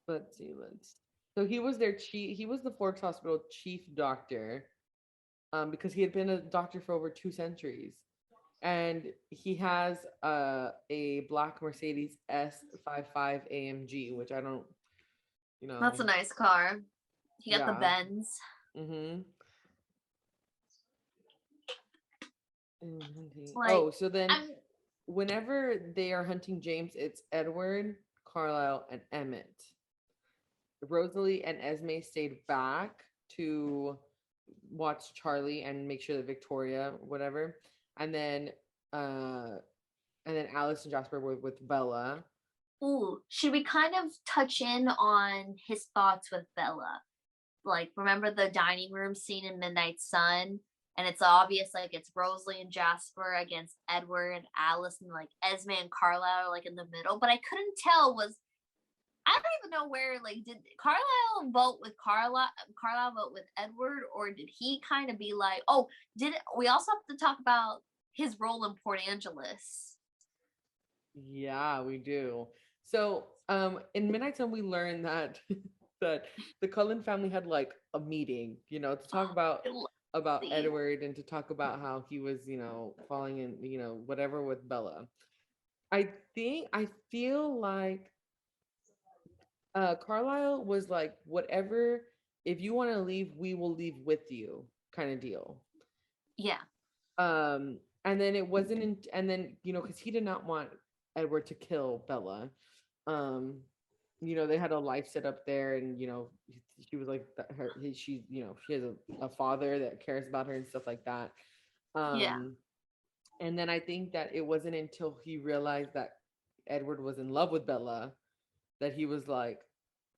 Let's see. So he was he was the Forks Hospital chief doctor, because he had been a doctor for over 2 centuries. And he has a black Mercedes S55 AMG, which I don't, That's a nice car. He got the Benz. So then whenever they are hunting James, it's Edward, Carlisle, and Emmett. Rosalie and Esme stayed back to watch Charlie and make sure that Victoria, whatever. And then Alice and Jasper were with Bella. Ooh, should we kind of touch in on his thoughts with Bella? Like, remember the dining room scene in Midnight Sun? And it's obvious, like, it's Rosalie and Jasper against Edward and Alice, and like Esme and Carlisle are like in the middle. But I couldn't tell, was I don't even know where, like, did Carlisle vote with Carlisle vote with Edward, or did he kind of be like, oh, we also have to talk about his role in Port Angeles? Yeah, we do. So, in Midnight Sun, we learned that that the Cullen family had like a meeting, to talk Oh, about I love these. Edward and to talk about how he was, falling in, whatever with Bella. I feel like Carlisle was like, whatever, if you want to leave, we will leave with you, kind of deal. Yeah. And then it wasn't and then, because he did not want Edward to kill Bella. um they had a life set up there, and she was like she she has a father that cares about her and stuff like that. Yeah. And then I think that it wasn't until he realized that Edward was in love with Bella that he was like,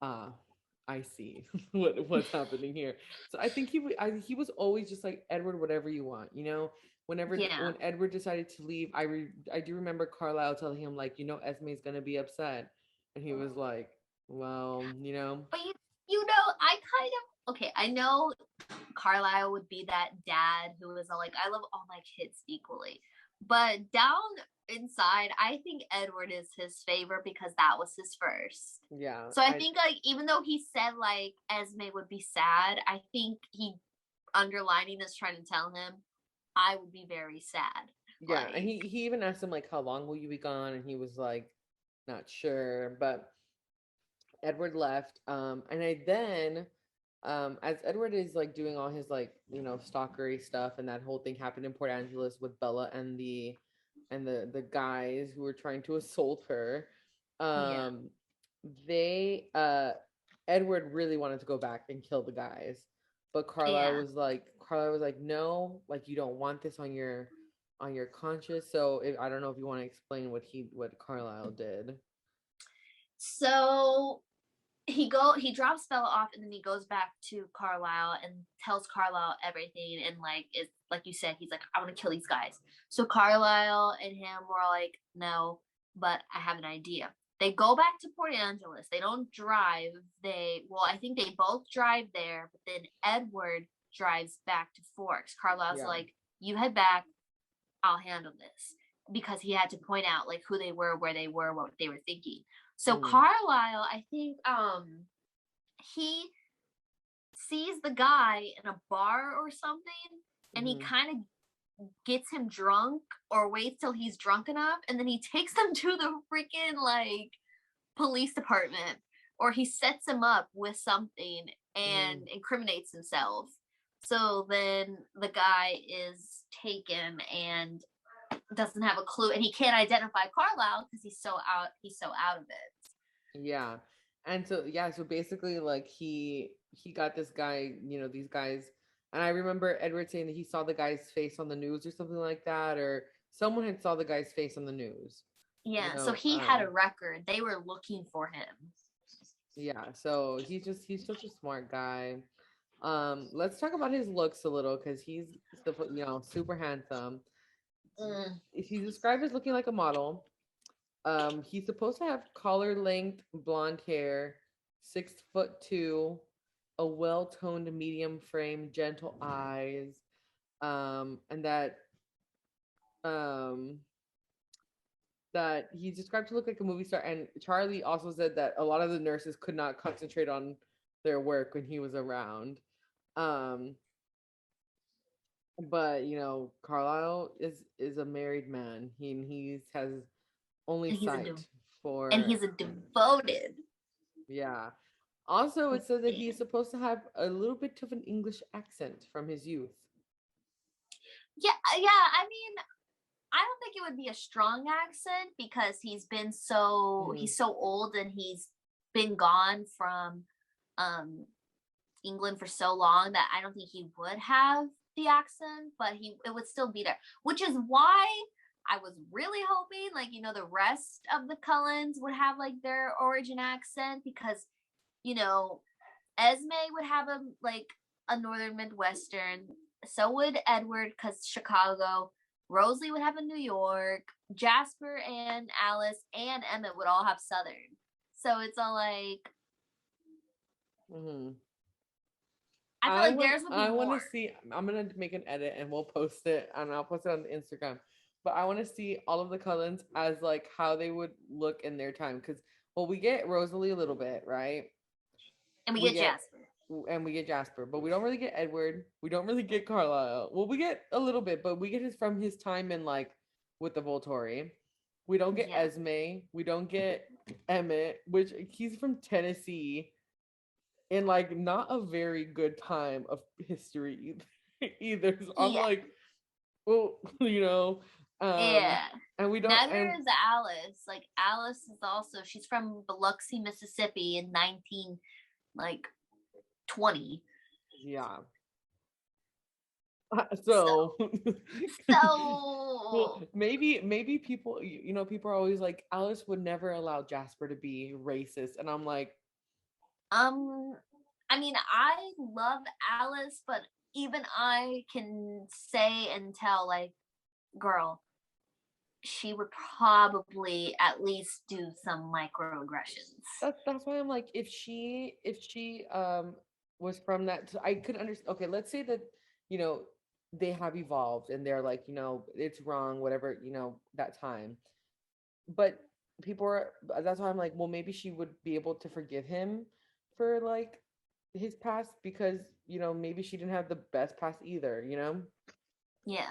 ah, I see what's happening here. So I think he was always just like, Edward, whatever you want, Yeah. when Edward decided to leave, I do remember Carlisle telling him, like, Esme's gonna be upset, and he was like, well, But I kind of, okay, I know Carlisle would be that dad who was like, I love all my kids equally. But down inside, I think Edward is his favorite because that was his first. Yeah, So I think, like, even though he said like Esme would be sad, I think he underlining is trying to tell him I would be very sad. yeah, and Like, he even asked him, like, how long will you be gone, and he was like, not sure. But Edward left, and I then, as Edward is like doing all his, like, stalkery stuff, and that whole thing happened in Port Angeles with Bella and the guys who were trying to assault her. yeah, um they Edward really wanted to go back and kill the guys, but yeah. Carlisle was like, no, like, you don't want this on your conscience. So I don't know if you want to explain what Carlisle did. So he drops Bella off, and then he goes back to Carlisle and tells Carlisle everything, and like, it's like you said, he's like, I want to kill these guys. So Carlisle and him were like, no, but I have an idea. They go back to Port Angeles. They don't drive. I think they both drive there, but then Edward drives back to Forks. Carlisle's Yeah. like, you head back, I'll handle this, because he had to point out like who they were, where they were, what they were thinking. So Mm-hmm. Carlisle, I think he sees the guy in a bar or something, and he Mm-hmm. kind of gets him drunk, or waits till he's drunk enough, and then he takes them to the freaking like police department, or he sets him up with something and Mm-hmm. incriminates himself. So then the guy is taken and doesn't have a clue, and he can't identify Carlisle because he's so out of it. Yeah. And so, yeah, so basically, like, he got this guy, these guys. And I remember Edward saying that he saw the guy's face on the news or something like that, or someone had saw the guy's face on the news. Yeah, so he had a record. They were looking for him. Yeah, so he's such a smart guy. Let's talk about his looks a little, because he's super handsome. He's described as looking like a model. He's supposed to have collar length blonde hair, 6'2", a well-toned medium frame, gentle eyes, and um that he's described to look like a movie star. And Charlie also said that a lot of the nurses could not concentrate on their work when he was around. Um, but Carlisle is a married man. He has only And sight and for he's a devoted. yeah. Also, it says that he's supposed to have a little bit of an English accent from his youth. Yeah, I mean, I don't think it would be a strong accent because he's so old, and he's been gone from um England for so long that I don't think he would have the accent, but it would still be there. Which is why I was really hoping, like, the rest of the Cullens would have like their origin accent, because Esme would have a northern Midwestern. So would Edward, because Chicago. Rosalie would have a New York. Jasper and Alice and Emmett would all have Southern. So it's all like Mm-hmm. I feel like theirs would be I want to more. see. I'm gonna make an edit and we'll post it, and I'll post it on Instagram. But I want to see all of the Cullens as like how they would look in their time, because well, we get Rosalie a little bit, right? And we We get get Jasper. and we get Jasper, but we don't really get Edward. We don't really get Carlisle. Well, we get a little bit, but we get his from his time in like with the Volturi. We don't get Yeah. Esme. We don't get Emmett, which he's from Tennessee in like not a very good time of history either. So I'm Yeah. like, well, Yeah. and we don't Neither and is Alice. Like Alice is also she's from Biloxi, Mississippi in 1920. yeah. So So well, so maybe people people are always like Alice would never allow Jasper to be racist, and I'm like, um I mean I love Alice, but even I can say and tell like girl, she would probably at least do some microaggressions. that's why I'm like, if she was from that, so I could understand. Okay, let's say that you know they have evolved and they're like, it's wrong, whatever, that time. But people are that's why I'm like, well, maybe she would be able to forgive him for like his past, because maybe she didn't have the best past either, Yeah.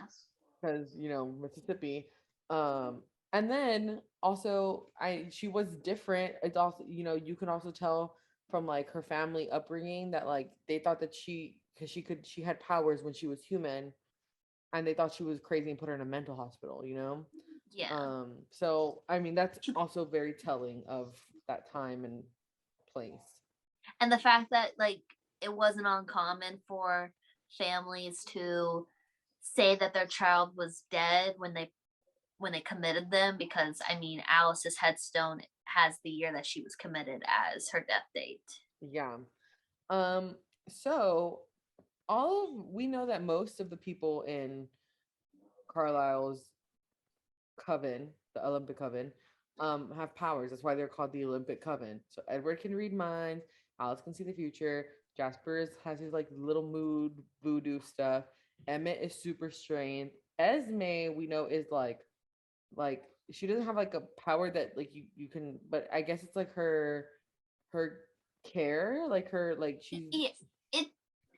because Mississippi. And then also she was different. It's also, you can also tell from like her family upbringing that like they thought that because she had powers when she was human, and they thought she was crazy and put her in a mental hospital, Yeah. so I mean that's also very telling of that time and place. And the fact that like it wasn't uncommon for families to say that their child was dead when they committed them, because I mean Alice's headstone has the year that she was committed as her death date. Yeah. um so we know that most of the people in Carlisle's coven, the Olympic coven, have powers. That's why they're called the Olympic coven. So Edward can read minds, Alice can see the future, has his like little mood voodoo stuff, Emmett is super strength, Esme we know is like she doesn't have like a power that like you can, but I guess it's like her care, like her like she's It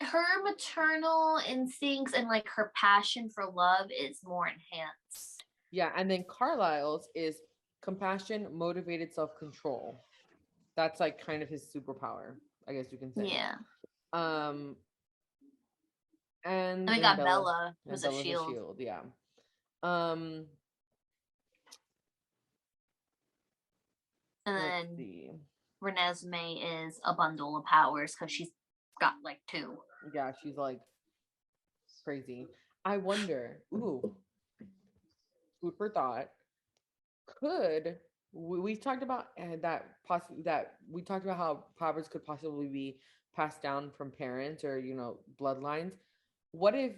her maternal instincts and like her passion for love is more enhanced. yeah. And then Carlisle's is compassion, motivated self-control. That's like kind of his superpower, I guess you can say. Yeah. Um, And we then got Bella, who's a Bella's a shield. shield, yeah. Um, And let's then see. Renesmee is a bundle of powers because she's got like two. Yeah, she's like crazy. I wonder. Ooh, food for thought. Could we talked about that possibly that we talked about how powers could possibly be passed down from parents or bloodlines. What if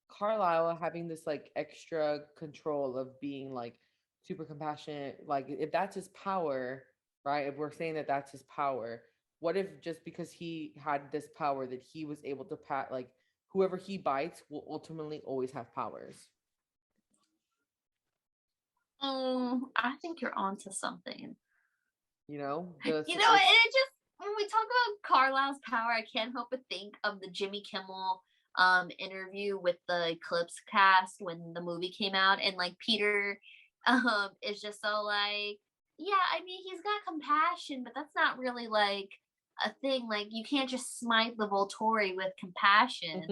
Carlisle having this like extra control of being like super compassionate, like if that's his power, right? If we're saying that that's his power, what if just because he had this power that he was able to like whoever he bites will ultimately always have powers? I think you're onto something. You know, And it just when we talk about Carlisle's power, I can't help but think of the Jimmy Kimmel interview with the Eclipse cast when the movie came out, and like Peter is just so like, yeah, I mean he's got compassion, but that's not really like a thing. Like you can't just smite the Volturi with compassion.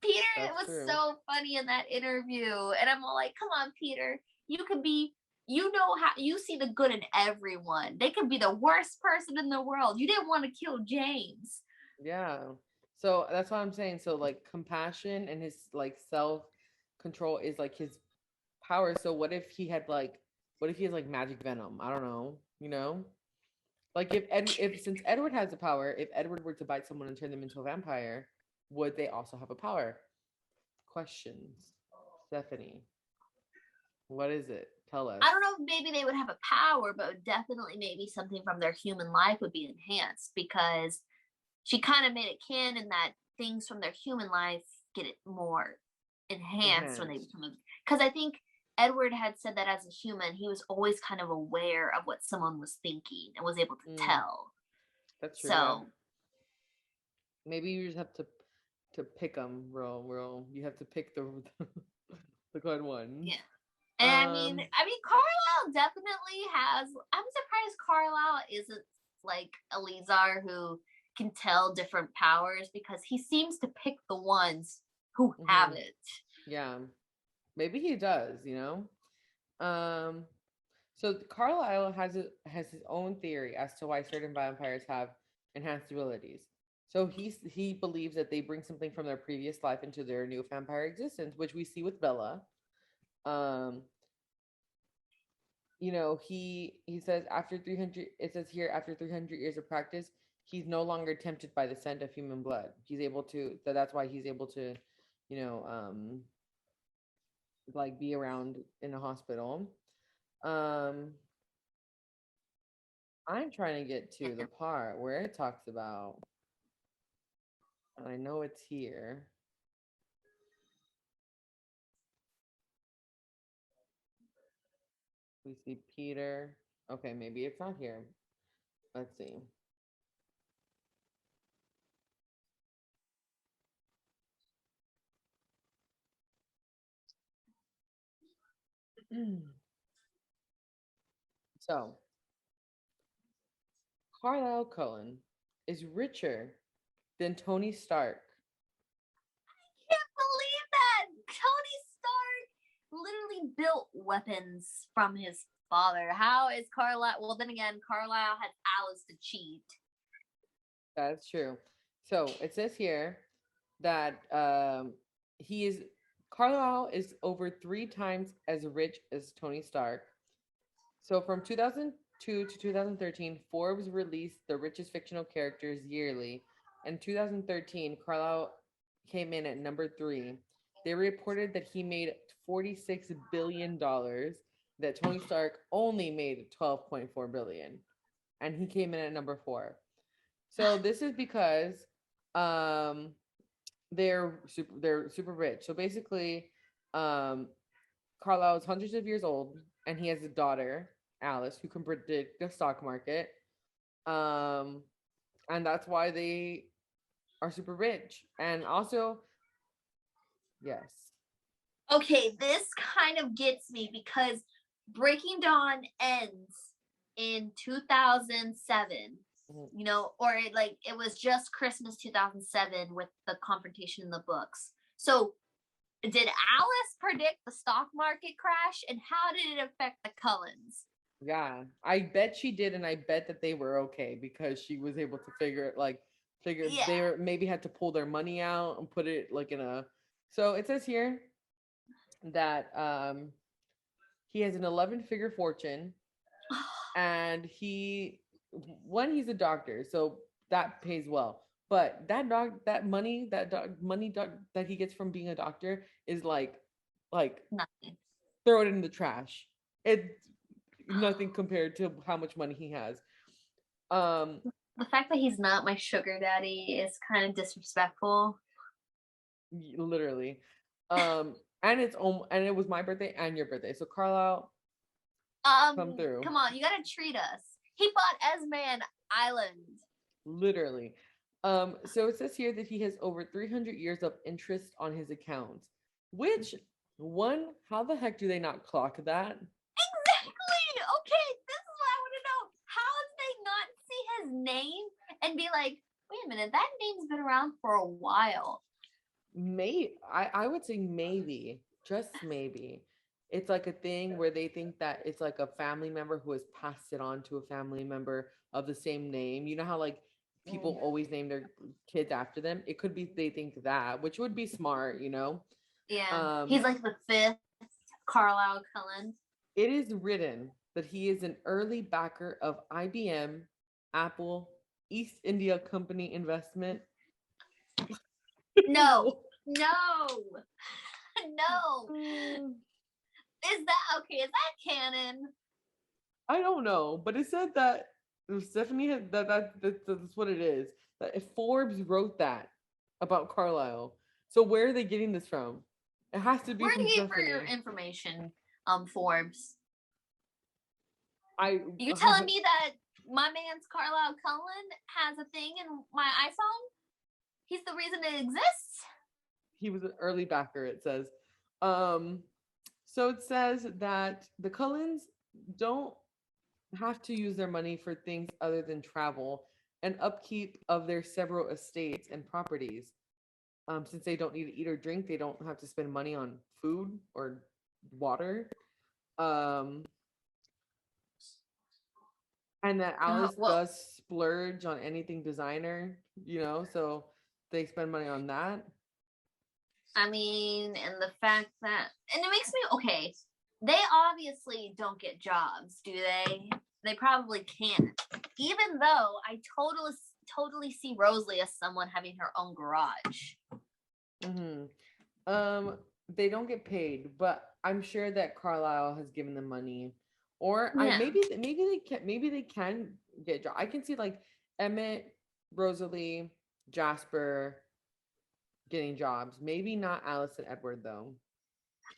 Peter That's was true. so funny in that interview, and I'm all like, come on, Peter, you could be. You know how you see the good in everyone. They could be the worst person in the world. You didn't want to kill James. Yeah. So that's what I'm saying. So like compassion and his like self control is like his power. So what if he has like magic venom? I don't know, Like if since Edward has the power, if Edward were to bite someone and turn them into a vampire, would they also have a power? Questions. Stephanie. What is it? Tell us. I don't know if maybe they would have a power, but definitely maybe something from their human life would be enhanced, because she kind of made it canon that things from their human life get it more enhanced when they become a. Because I think Edward had said that as a human, he was always kind of aware of what someone was thinking and was able to tell. That's true. So yeah. Maybe you just have to pick them real. You have to pick the the good one. Yeah. And I mean, Carlisle definitely has. I'm surprised Carlisle isn't like Elizar, who can tell different powers, because he seems to pick the ones who have it. Yeah, maybe he does. So Carlisle has his own theory as to why certain vampires have enhanced abilities. So he believes that they bring something from their previous life into their new vampire existence, which we see with Bella. He says after 300, it says here, after 300 years of practice, he's no longer tempted by the scent of human blood. He's able to, that's why he's able to, like be around in a hospital. I'm trying to get to the part where it talks about, and I know it's here. We see Peter. Okay, maybe it's not here. Let's see. So, Carlisle Cullen is richer than Tony Stark. I can't believe that! Tony Stark literally built weapons from his father. How is Carlisle? Well, then again, Carlisle had Alice to cheat. That's true. So it says here that Carlisle is over 3 times as rich as Tony Stark. So from 2002 to 2013, Forbes released the richest fictional characters yearly. In 2013, Carlisle came in at number 3. They reported that he made $46 billion, that Tony Stark only made $12.4 billion, and he came in at number 4. So this is because they're super rich. So basically, Carlisle is hundreds of years old, and he has a daughter, Alice, who can predict the stock market. And that's why they are super rich. And also, yes. Okay, this kind of gets me, because Breaking Dawn ends in 2007. Or it was just Christmas 2007 with the confrontation in the books. So did Alice predict the stock market crash, and how did it affect the Cullens? Yeah, I bet she did, and I bet that they were okay, because she was able to figure they maybe had to pull their money out and put it like in a. So it says here that he has an 11-figure fortune, and he's a doctor, so that pays well. But that money that he gets from being a doctor is like nothing. Throw it in the trash. It's nothing compared to how much money he has. The fact that he's not my sugar daddy is kind of disrespectful. Literally. And it was my birthday and your birthday. So Carlisle, come through. Come on, you gotta treat us. He bought Esme an island. Literally. So it says here that he has over 300 years of interest on his account. Which how the heck do they not clock that? Exactly. Okay, this is what I want to know. How did they not see his name and be like, wait a minute, that name's been around for a while? I would say maybe, just maybe, it's like a thing where they think that it's like a family member who has passed it on to a family member of the same name. You know how like people always name their kids after them? It could be they think that, which would be smart, Yeah. He's like the 5th Carlisle Cullen. It is written that he is an early backer of IBM, Apple, East India Company investment. No. Is that okay? Is that canon? I don't know, but it said that Stephanie had that's what it is. That if Forbes wrote that about Carlisle. So where are they getting this from? It has to be Where do from you get for your Stephanie. information, Forbes? I You telling me that my man's Carlisle Cullen has a thing in my iPhone? He's the reason it exists? he was an early backer, it says. So it says that the Cullens don't have to use their money for things other than travel and upkeep of their several estates and properties. Since they don't need to eat or drink, they don't have to spend money on food or water. Um, and that Alice Well, does splurge on anything designer, so they spend money on that. I mean, and the fact that, and it makes me, okay, they obviously don't get jobs, do they? They probably can't. Even though I totally see Rosalie as someone having her own garage. Mm-hmm. They don't get paid, but I'm sure that Carlisle has given them money, or Yeah. maybe they can get job. I can see like Emmett, Rosalie, Jasper getting jobs. Maybe not Alice and Edward though.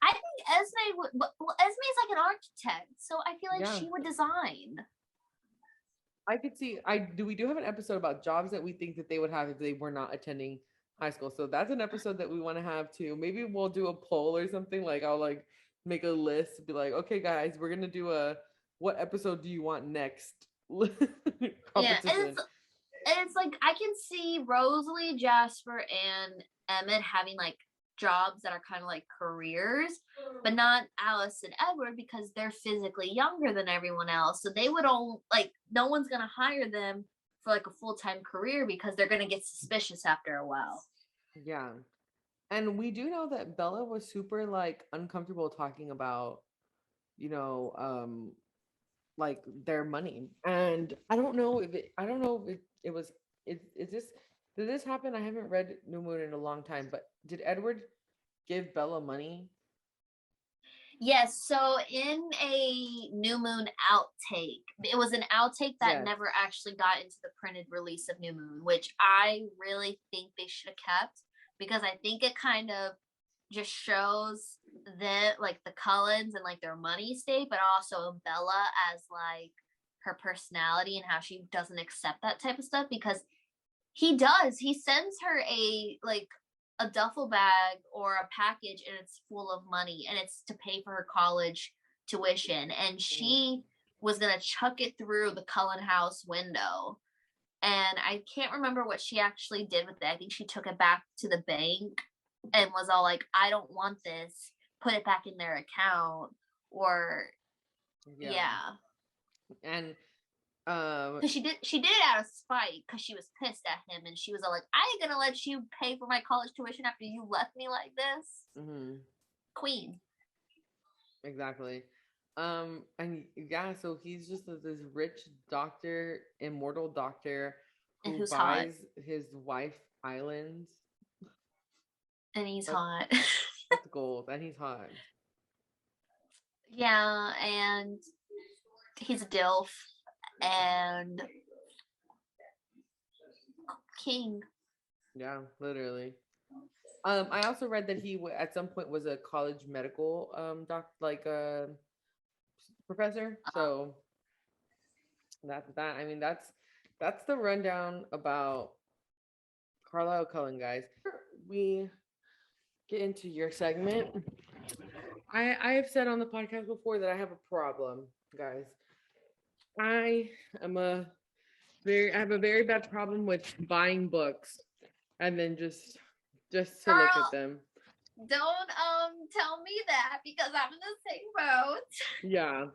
I think Esme would, but well, Esme is like an architect, so I feel like she would design. I could see. We do have an episode about jobs that we think that they would have if they were not attending high school. So that's an episode that we want to have too. Maybe we'll do a poll or something. Like I'll like make a list, be like, okay, guys, we're gonna do a what episode do you want next? Yeah, and it's like I can see Rosalie, Jasper, and Emmett having like jobs that are kind of like careers, but not Alice and Edward because they're physically younger than everyone else. So they would all like no one's gonna hire them for like a full-time career because they're gonna get suspicious after a while. Yeah. And we do know that Bella was super like uncomfortable talking about, you know, like their money. And I don't know if it was is this did this happen? I haven't read New Moon in a long time, but did Edward give Bella money? Yes, so in a New Moon outtake, it was an outtake that never actually got into the printed release of New Moon, which I really think they should have kept because I think it kind of just shows that like the Cullens and like their money state, but also Bella as like her personality and how she doesn't accept that type of stuff because he sends her a duffel bag or a package and it's full of money and it's to pay for her college tuition and she was gonna chuck it through the Cullen house window and I can't remember what she actually did with it. I think she took it back to the bank and was all like, I don't want this, put it back in their account or And because she did it out of spite because she was pissed at him and she was all like, I ain't gonna let you pay for my college tuition after you left me like this. Queen. Exactly. And yeah, so he's just this rich doctor, immortal doctor who buys hot. His wife islands. And he's hot. That's gold. And he's hot. Yeah, and he's a DILF and king. Yeah, literally. I also read that he at some point was a college medical professor. So that's that. I mean, that's the rundown about Carlisle Cullen, guys. We get into your segment. I have said on the podcast before that I have a problem, guys. I have a very bad problem with buying books and then just to look at them. Don't tell me that because I'm in the same boat. Yeah.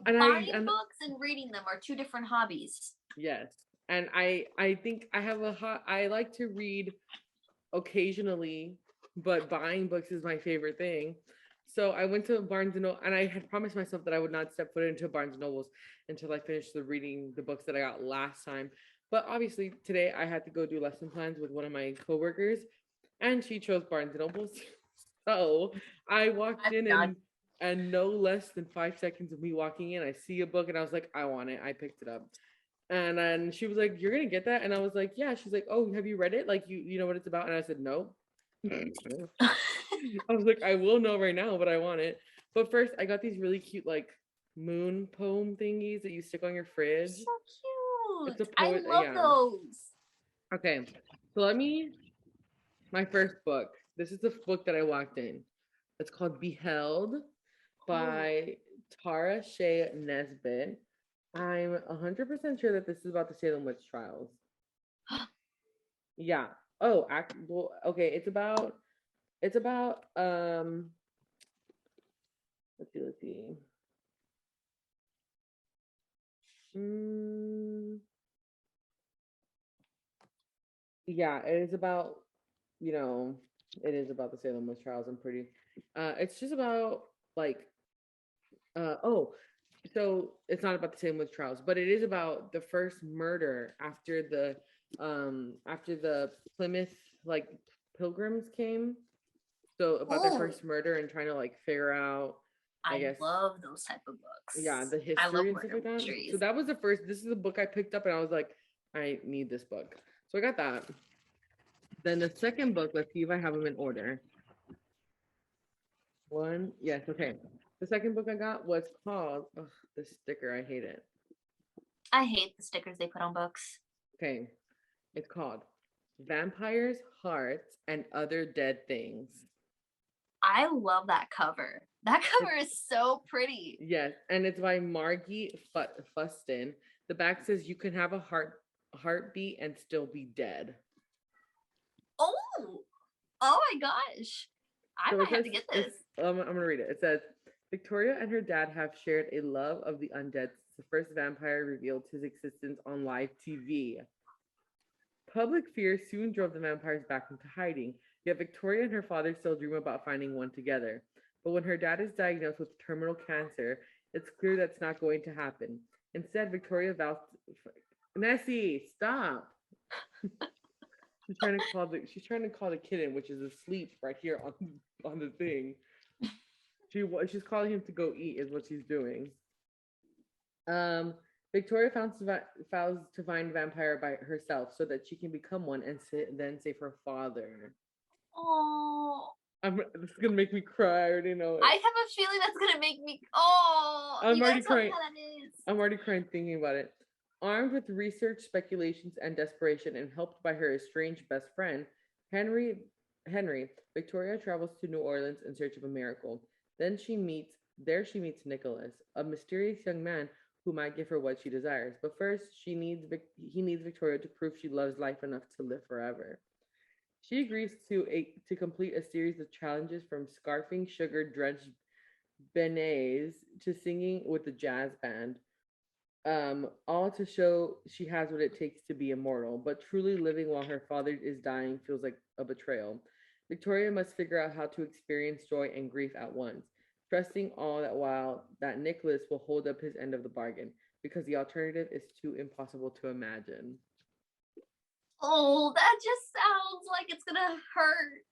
And buying books and reading them are two different hobbies. Yes. And I think I like to read occasionally, but buying books is my favorite thing. So I went to Barnes and Noble, and I had promised myself that I would not step foot into Barnes and Nobles until I finished reading the books that I got last time. But obviously today I had to go do lesson plans with one of my coworkers, and she chose Barnes and Nobles. So I walked in and And no less than 5 seconds of me walking in, I see a book and I was like, I want it. I picked it up. And then she was like, "You're gonna get that?" And I was like, "Yeah." She's like, "Oh, have you read it? Like, you know what it's about?" And I said, "No." I was like, "I will know right now, but I want it." But first, I got these really cute like moon poem thingies that you stick on your fridge. So cute. It's a I poet, love yeah. those. Okay, so my first book. This is the book that I walked in. It's called Beheld by Tara Shea Nesbitt. I'm 100% sure that this is about the Salem witch trials. Yeah. Oh, well, okay. It's about let's see. Mm, yeah, it is about, you know, it is about the Salem witch trials. I'm pretty it's just about like oh, so it's not about the Salem witch trials, but it is about the first murder after the Plymouth like pilgrims came. So about their Oh, first murder and trying to like figure out, I I guess, love those type of yeah, books. the I love history and stuff murder like that. So mysteries. that was the first. This is the book I picked up, and I was like, I need this book. So I got that. Then the second book, let's see if I have them in order. One, yes, okay. The second book I got was called, ugh, the sticker, I hate it. I hate the stickers they put on books. Okay, it's called Vampires, Hearts, and Other Dead Things. I love that cover. That cover is so pretty. Yes, and it's by Margie Fuston. The back says you can have a heartbeat and still be dead. Oh, oh my gosh. I So it might have says to get it's this. I'm gonna read it. It says Victoria and her dad have shared a love of the undead since the first vampire revealed his existence on live TV. Public fear soon drove the vampires back into hiding, yet Victoria and her father still dream about finding one together. But when her dad is diagnosed with terminal cancer, it's clear that's not going to happen. Instead, Victoria vows Nessie, stop. She's trying to call the kitten, which is asleep right here on the thing. She's calling him to go eat is what she's doing. Um, Victoria vows to find vampire by herself so that she can become one and then save her father. Oh, This is gonna make me cry. I already know it. I have a feeling that's gonna make me. Oh, I'm you already guys don't know crying. how that is. I'm already crying thinking about it. Armed with research, speculations, and desperation, and helped by her estranged best friend, Henry, Victoria travels to New Orleans in search of a miracle. She meets Nicholas, a mysterious young man who might give her what she desires. But first, he needs Victoria to prove she loves life enough to live forever. She agrees to complete a series of challenges from scarfing sugar-drenched beignets to singing with the jazz band, all to show she has what it takes to be immortal, but truly living while her father is dying feels like a betrayal. Victoria must figure out how to experience joy and grief at once, trusting all that while that Nicholas will hold up his end of the bargain, because the alternative is too impossible to imagine. Oh, that just sounds like it's gonna hurt.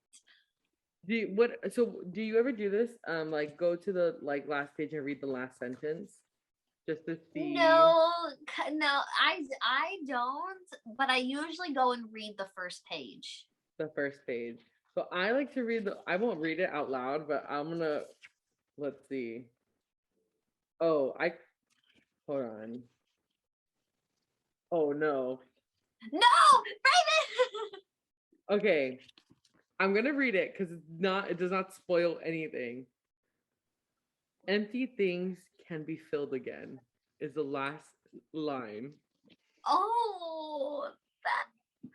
Do you ever do this? Like go to the like last page and read the last sentence just to see No, no, I don't. But I usually go and read the first page. the first page. So I like to read I won't read it out loud, but let's see. Oh, hold on. Oh no. No, Raven. Okay. I'm gonna read it because it does not spoil anything. Empty things can be filled again is the last line. Oh, that.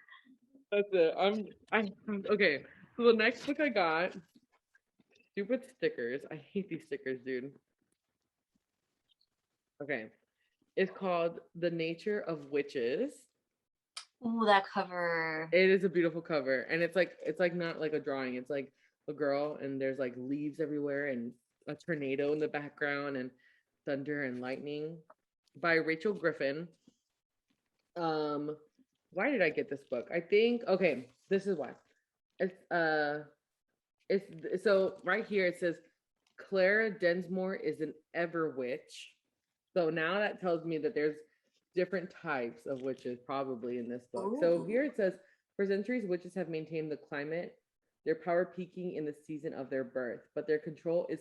That's it. I okay. So the next book I got, stupid stickers. I hate these stickers, dude. Okay. It's called The Nature of Witches. Ooh, that cover. It is a beautiful cover. And it's like not like a drawing. It's like a girl and there's like leaves everywhere and a tornado in the background and thunder and lightning by Rachel Griffin. Um why did I get this book? I think okay, this is why. It's it's so right here it says Clara Densmore is an ever witch. So now that tells me that there's different types of witches probably in this book. So Ooh. here it says, for centuries, witches have maintained the climate, their power peaking in the season of their birth, but their control is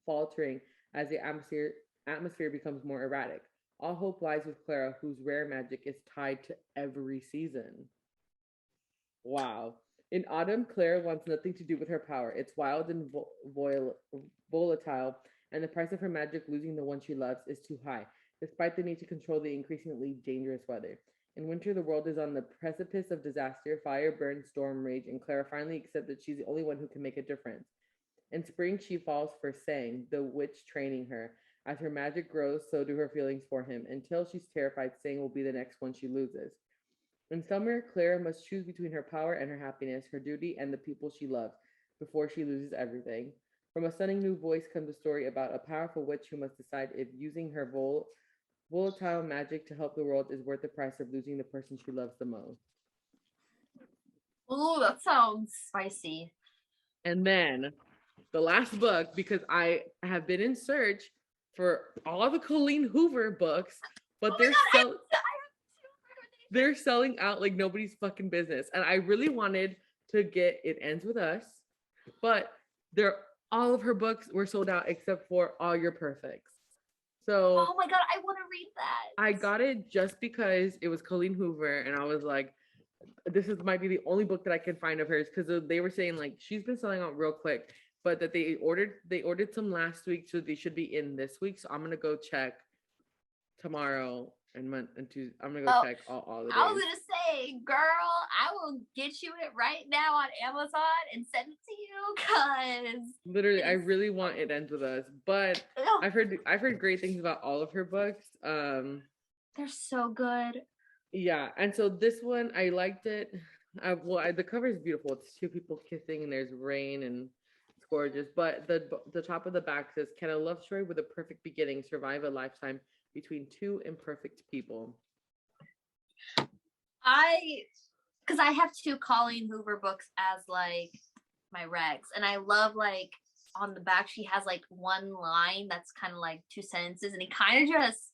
faltering as the atmosphere becomes more erratic. All hope lies with Clara, whose rare magic is tied to every season. Wow. In autumn, Claire wants nothing to do with her power. It's wild and volatile, and the price of her magic, losing the one she loves, is too high, despite the need to control the increasingly dangerous weather. In winter, the world is on the precipice of disaster. Fire burns, storm rage, and Clara finally accepts that she's the only one who can make a difference. In spring, she falls for Sang, the witch training her. As her magic grows, so do her feelings for him, until she's terrified Sang will be the next one she loses. In summer, Clara must choose between her power and her happiness, her duty and the people she loves, before she loses everything. From a stunning new voice comes a story about a powerful witch who must decide if using her volatile magic to help the world is worth the price of losing the person she loves the most. Ooh, that sounds spicy. And then the last book, because I have been in search for all the Colleen Hoover books, but they're selling out like nobody's fucking business. And I really wanted to get It Ends With Us, but all of her books were sold out except for All Your Perfects. So oh my god, I want to read that. I got it just because it was Colleen Hoover, and I was like, might be the only book that I can find of hers, because they were saying like she's been selling out real quick, but that they ordered some last week, so they should be in this week. So I'm gonna go check tomorrow and Tuesday. I'm gonna go check all the days. I was gonna say, girl, I will get you it right now on Amazon and send it to you, cause literally, I really want It Ends With Us, but I've heard great things about all of her books. They're so good. Yeah, and so this one I liked it. The cover is beautiful. It's two people kissing, and there's rain, and it's gorgeous. But the top of the back says, "Can a love story with a perfect beginning survive a lifetime between two imperfect people?" Because I have two Colleen Hoover books as like my recs, and I love like on the back she has like one line that's kind of like two sentences, and it kind of just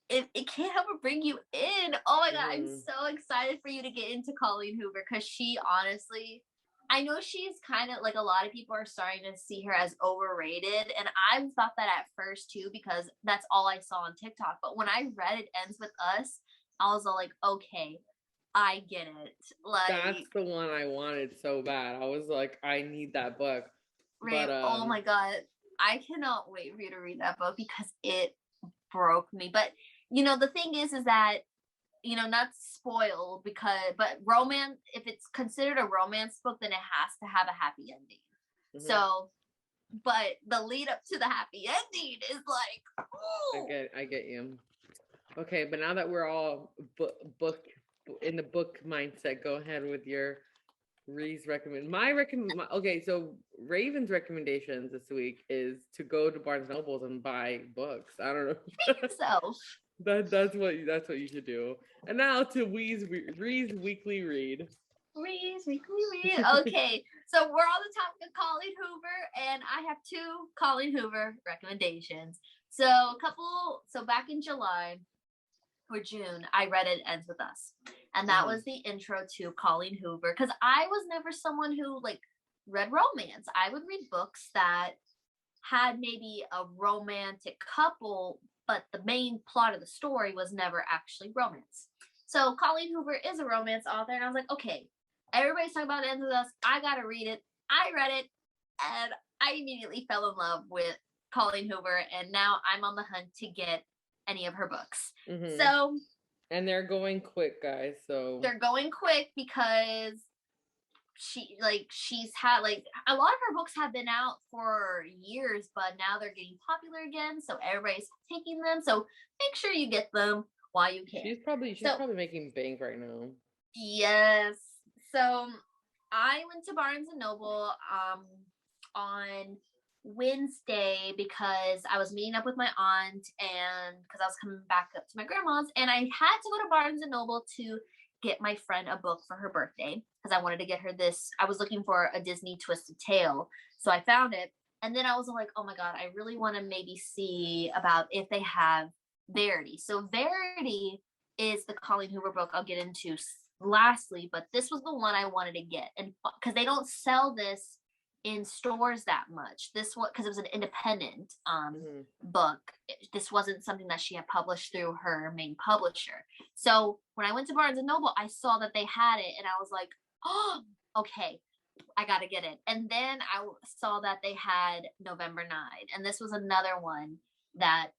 it can't help but bring you in. Oh my god, I'm so excited for you to get into Colleen Hoover, because she honestly, I know she's kind of like, a lot of people are starting to see her as overrated, and I thought that at first too, because that's all I saw on TikTok. But when I read It Ends With Us, I was all like, okay, I get it. Like, that's the one I wanted so bad. I was like, I need that book. Right? But oh my god, I cannot wait for you to read that book, because it broke me. But you know, the thing is that, you know, not spoiled, but romance, if it's considered a romance book, then it has to have a happy ending. Mm-hmm. So, but the lead up to the happy ending is like, ooh. I get you. Okay, but now that we're all book in the book mindset, go ahead with your Ree's recommend. Okay, so Raven's recommendations this week is to go to Barnes and Nobles and buy books. I don't know. So that's what you should do. And now to Ree's weekly read. Ree's weekly read. Okay, so we're on the topic of Colleen Hoover, and I have two Colleen Hoover recommendations. So back in July or June, I read It Ends With Us, and that was the intro to Colleen Hoover, because I was never someone who like read romance. I would read books that had maybe a romantic couple, but the main plot of the story was never actually romance. So Colleen Hoover is a romance author, and I was like, okay, everybody's talking about It Ends With Us, I gotta read it. I read it, and I immediately fell in love with Colleen Hoover, and now I'm on the hunt to get any of her books. Mm-hmm. So, and they're going quick, guys. So they're going quick because she's had like a lot of her books have been out for years, but now they're getting popular again, so everybody's taking them. So make sure you get them while you can. She's probably making bank right now. Yes. So I went to Barnes and Noble on Wednesday because I was meeting up with my aunt, and because I was coming back up to my grandma's, and I had to go to Barnes and Noble to get my friend a book for her birthday, because I wanted to get her this. I was looking for a Disney Twisted Tale, so I found it, And then I was like, oh my God, I really want to maybe see about if they have Verity. So Verity is the Colleen Hoover book I'll get into lastly, but this was the one I wanted to get. And because they don't sell this in stores that much, this one, because it was an independent book, this wasn't something that she had published through her main publisher. So when I went to Barnes and Noble, I saw that they had it, and I was like, oh, okay, I got to get it. And then I saw that they had November 9, and this was another one that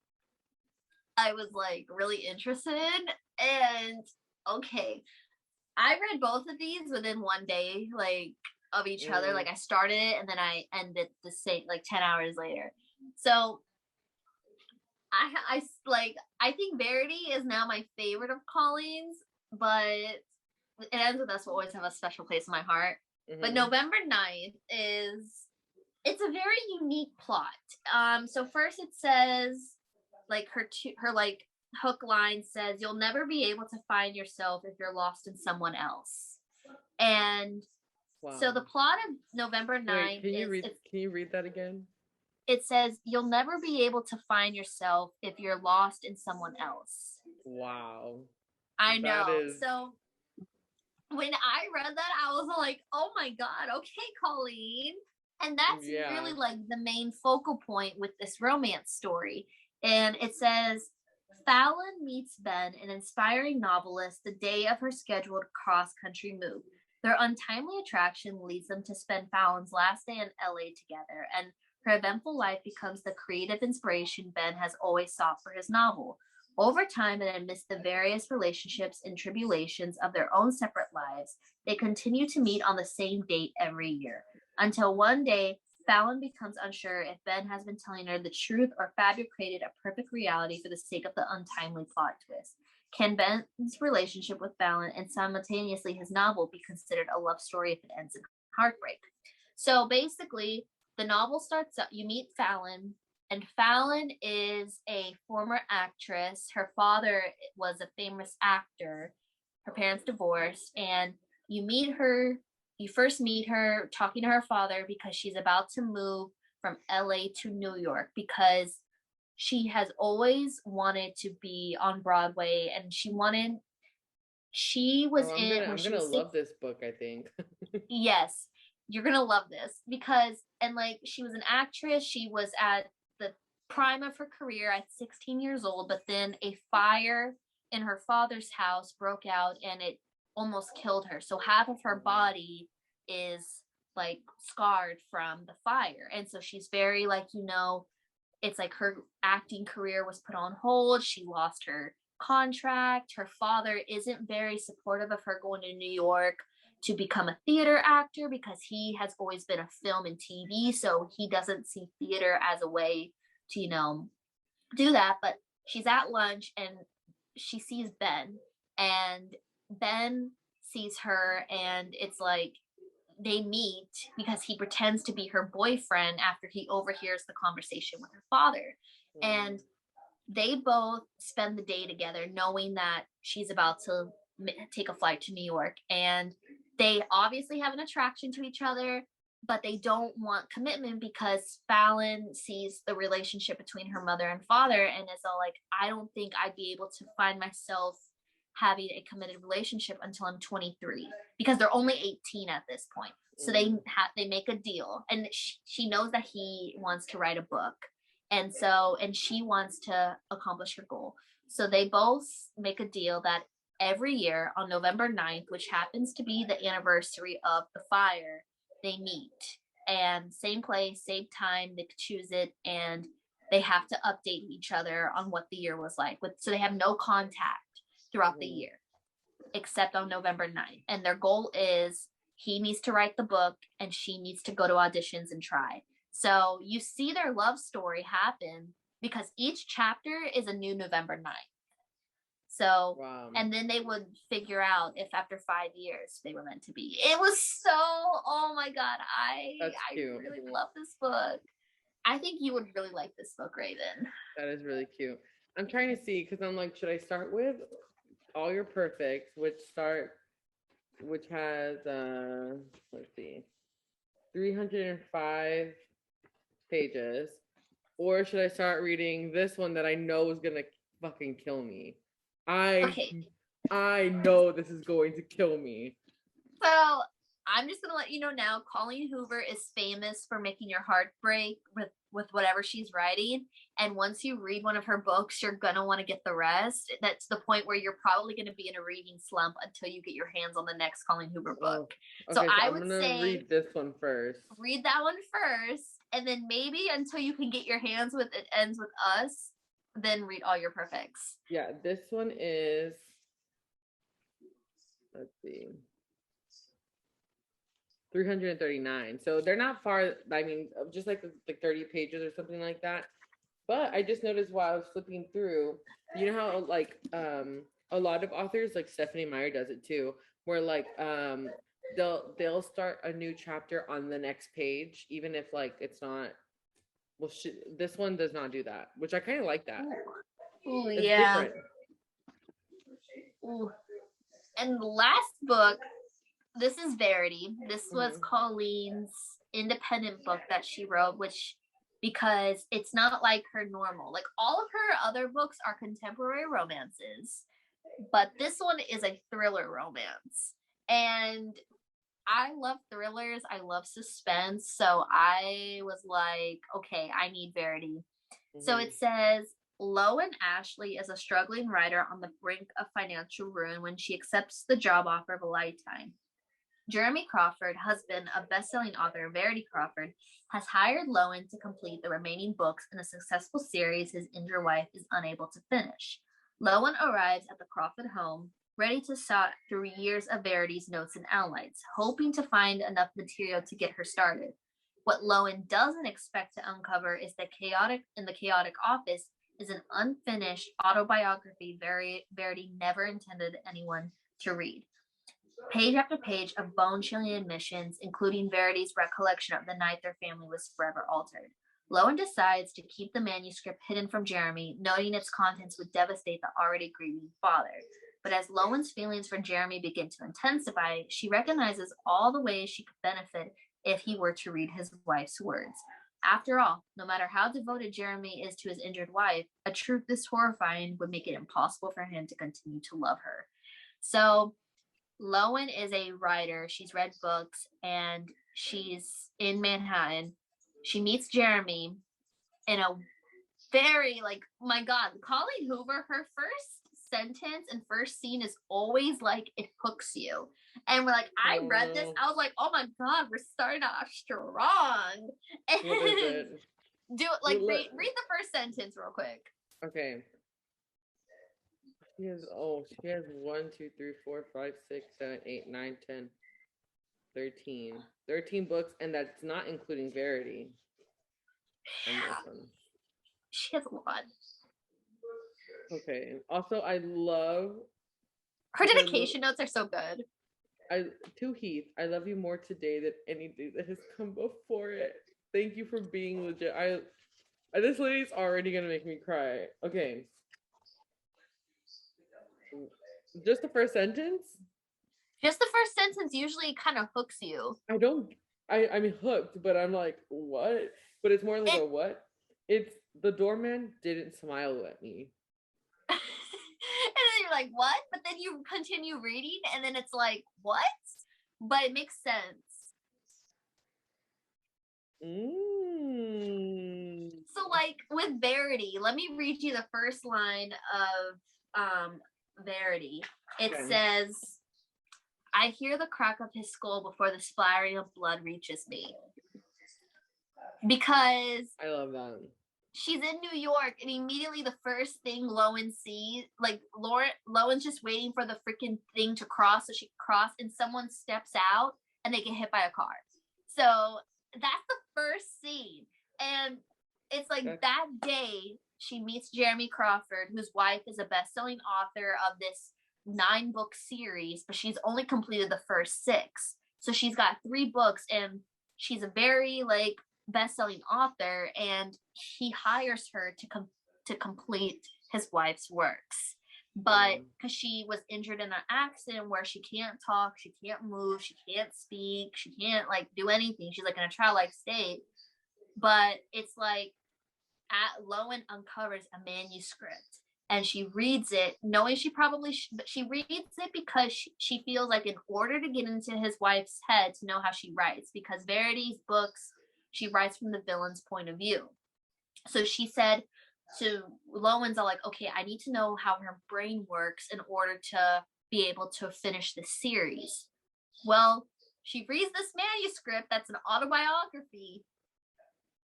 I was like really interested in. And okay, I read both of these within one day, like of each other. Like I started it and then I ended the same, like 10 hours later. So I think Verity is now my favorite of Colleen's, but it ends with Us will always have a special place in my heart. But November 9th it's a very unique plot. So first it says, like her like hook line says, you'll never be able to find yourself if you're lost in someone else. And so the plot of November 9th can you read that again? It says, you'll never be able to find yourself if you're lost in someone else. Wow. I know. So when I read that, I was like, oh my God, okay, Colleen. And that's really like the main focal point with this romance story. And it says, Fallon meets Ben, an inspiring novelist, the day of her scheduled cross-country move. Their untimely attraction leads them to spend Fallon's last day in LA together, and her eventful life becomes the creative inspiration Ben has always sought for his novel. Over time, and amidst the various relationships and tribulations of their own separate lives, they continue to meet on the same date every year, until one day, Fallon becomes unsure if Ben has been telling her the truth or fabricated a perfect reality for the sake of the untimely plot twist. Can Ben's relationship with Fallon and simultaneously his novel be considered a love story if it ends in heartbreak? So basically, the novel starts up, you meet Fallon, and Fallon is a former actress. Her father was a famous actor. Her parents divorced, and you first meet her talking to her father because she's about to move from LA to New York because she has always wanted to be on Broadway, and I'm gonna love this book, I think. Yes, you're gonna love this because, and like, she was an actress. She was at the prime of her career at 16 years old, but then a fire in her father's house broke out and it almost killed her. So half of her body is like scarred from the fire. And so she's very like, it's like her acting career was put on hold. She lost her contract. Her father isn't very supportive of her going to New York to become a theater actor because he has always been a film and TV. So he doesn't see theater as a way to, do that. But she's at lunch and she sees Ben, and Ben sees her, and it's like they meet because he pretends to be her boyfriend after he overhears the conversation with her father. And they both spend the day together knowing that she's about to take a flight to New York, and they obviously have an attraction to each other, but they don't want commitment because Fallon sees the relationship between her mother and father and is all like, I don't think I'd be able to find myself having a committed relationship until I'm 23 because they're only 18 at this point. So they make a deal, and she knows that he wants to write a book, and she wants to accomplish her goal. So they both make a deal that every year on November 9th, which happens to be the anniversary of the fire, they meet, and same place, same time, they choose it, and they have to update each other on what the year was like. So they have no contact throughout the year, except on November 9th. And their goal is he needs to write the book and she needs to go to auditions and try. So you see their love story happen because each chapter is a new November 9th. So, and then they would figure out if after 5 years they were meant to be. It was so, oh my God, I really love this book. I think you would really like this book, Raven. That is really cute. I'm trying to see because I'm like, should I start with All Your Perfects, which has let's see, 305 pages, or should I start reading this one that I know is gonna fucking kill me? Okay. I know this is going to kill me. So I'm just gonna let you know now, Colleen Hoover is famous for making your heart break with whatever she's writing. And once you read one of her books, you're gonna want to get the rest. That's the point where you're probably gonna be in a reading slump until you get your hands on the next Colleen Hoover book. Okay, so I I'm would gonna say read this one first. read that one first, and then maybe until you can get your hands with It Ends With Us, then read all your perfects. Yeah, this one is, let's see, 339. So they're not far. I mean, just like 30 pages or something like that. But I just noticed while I was flipping through, you know how like a lot of authors, like Stephanie Meyer does it too, where like they'll start a new chapter on the next page, even if like it's not. Well, this one does not do that, which I kind of like that. Ooh, yeah. Different. Ooh. And the last book, this is Verity. This was Colleen's independent book that she wrote, which because it's not like her normal. Like all of her other books are contemporary romances, but this one is a thriller romance. And I love thrillers. I love suspense. So I was like, okay, I need Verity. So it says, Lowen Ashley is a struggling writer on the brink of financial ruin when she accepts the job offer of a lifetime. Jeremy Crawford, husband of best-selling author Verity Crawford, has hired Lowen to complete the remaining books in a successful series his injured wife is unable to finish. Lowen arrives at the Crawford home, ready to sort through years of Verity's notes and outlines, hoping to find enough material to get her started. What Lowen doesn't expect to uncover is that in the chaotic office is an unfinished autobiography Verity never intended anyone to read. Page after page of bone-chilling admissions, including Verity's recollection of the night their family was forever altered. Lowen decides to keep the manuscript hidden from Jeremy, noting its contents would devastate the already grieving father. But as Lowen's feelings for Jeremy begin to intensify, she recognizes all the ways she could benefit if he were to read his wife's words. After all, no matter how devoted Jeremy is to his injured wife, a truth this horrifying would make it impossible for him to continue to love her. So Lowen is a writer. She's read books and she's in Manhattan. She meets Jeremy in a very, like, my God, Colleen Hoover, her first sentence and first scene is always like, it hooks you. And we're like, I read this, I was like, oh my God, we're starting off strong. And what is it? Do it, like, read the first sentence real quick. Okay. She has 1, 2, 3, 4, 5, 6, 7, 8, 9, 10, 13. 13 books, and that's not including Verity. She has a lot. Okay. Also, I love her dedication notes are so good. To Heath, I love you more today than anything that has come before it. Thank you for being legit. This lady's already gonna make me cry. Okay. Just the first sentence? Just the first sentence usually kind of hooks you. I'm hooked, but I'm like, what? But it's more like a what? It's the doorman didn't smile at me. And then you're like, what? But then you continue reading, and then it's like, what? But it makes sense. So, like, with Verity, let me read you the first line of Verity. It says, I hear the crack of his skull before the splattering of blood reaches me. Because I love that. She's in New York, and immediately the first thing Lowen sees, like, Lowen's just waiting for the freaking thing to cross so she can cross, and someone steps out and they get hit by a car. So that's the first scene. And it's like that day she meets Jeremy Crawford, whose wife is a best-selling author of this 9-book series, but she's only completed the first 6. So she's got 3 books, and she's a very, like, best-selling author, and he hires her to complete his wife's works. But because she was injured in an accident where she can't talk, she can't move, she can't speak, she can't, like, do anything, she's like in a childlike state, but it's like Lowen uncovers a manuscript and she reads it knowing but she reads it because she feels like in order to get into his wife's head to know how she writes, because Verity's books, she writes from the villain's point of view. So she said to Lowen's all like, okay, I need to know how her brain works in order to be able to finish the series. Well, she reads this manuscript that's an autobiography,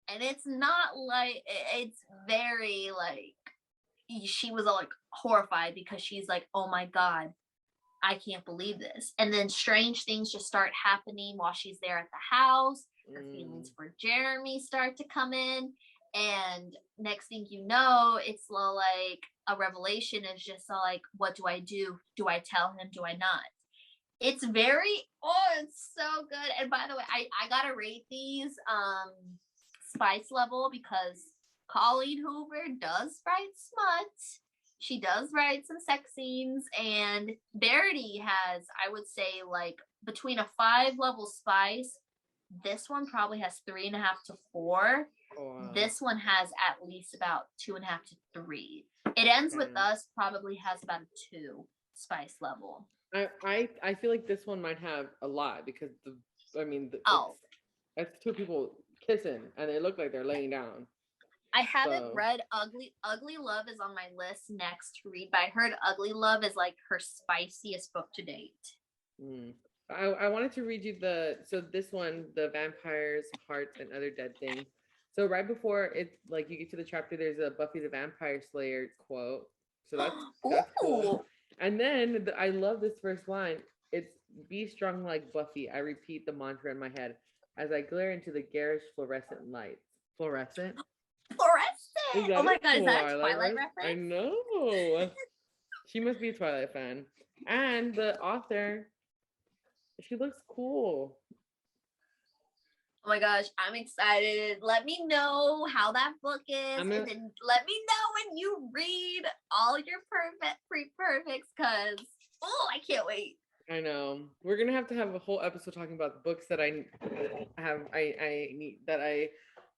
and it's not like, it's very like, she was all like horrified because she's like, oh my god, I can't believe this. And then strange things just start happening while she's there at the house. Her feelings for Jeremy start to come in, and next thing you know, it's like a revelation. Is just like, what do I do? Do I tell him? Do I not? It's it's so good. And by the way, I gotta rate these spice level because Colleen Hoover does write smut. She does write some sex scenes, and Verity has, I would say, like between a 5 level spice. This one probably has 3.5 to 4. Oh, wow. This one has at least about 2.5 to 3. It ends with us probably has about a 2 spice level. I feel like this one might have a lot because it's 2 people kissing and they look like they're laying down. I haven't read Ugly Love is on my list next to read, but I heard Ugly Love is like her spiciest book to date. I wanted to read you this one, The Vampires, Hearts, and Other Dead Things. So right before it, like you get to the chapter, there's a Buffy the Vampire Slayer quote. So that's cool. And then I love this first line. It's be strong like Buffy. I repeat the mantra in my head as I glare into the garish fluorescent lights. Fluorescent? Oh my god, is that a Twilight reference? I know. She must be a Twilight fan. And the author, she looks cool. Oh my gosh, I'm excited. Let me know how that book is, and then let me know when you read all your pre-perfects, because I can't wait. I know. We're gonna have to have a whole episode talking about the books that I need that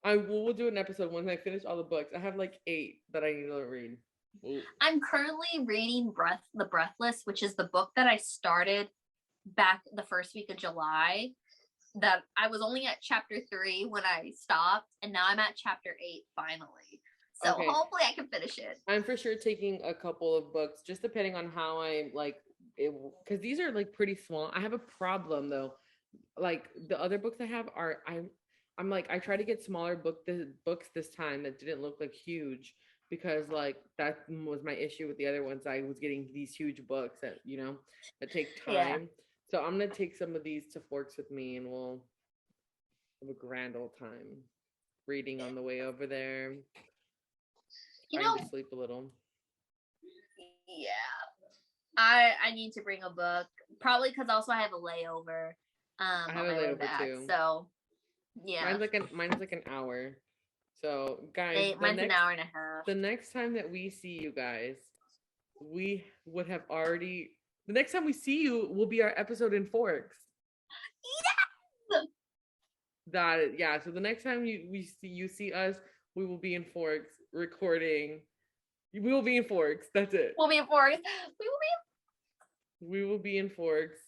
I will do an episode once I finish all the books. I have like 8 that I need to read. Ooh. I'm currently reading The Breathless, which is the book that I started back the first week of July. That I was only at chapter 3 when I stopped, and now I'm at chapter 8 finally. So hopefully I can finish it. I'm for sure taking a couple of books, just depending on how I like it, because these are like pretty small. I have a problem though. Like the other books I have are I'm like, I try to get smaller books this time that didn't look like huge, because like that was my issue with the other ones. I was getting these huge books that that take time. Yeah. So I'm gonna take some of these to Forks with me, and we'll have a grand old time reading on the way over there. Trying to sleep a little. Yeah, I need to bring a book, probably because also I have a layover. I have a layover back, too. So yeah, mine's like an hour. So guys, mine's an hour and a half. The next time that we see you guys, we would have already. The next time we see you will be our episode in Forks. Yes! So the next time you see us, we will be in Forks recording. We will be in Forks. That's it. We'll be in Forks. We will be in Forks.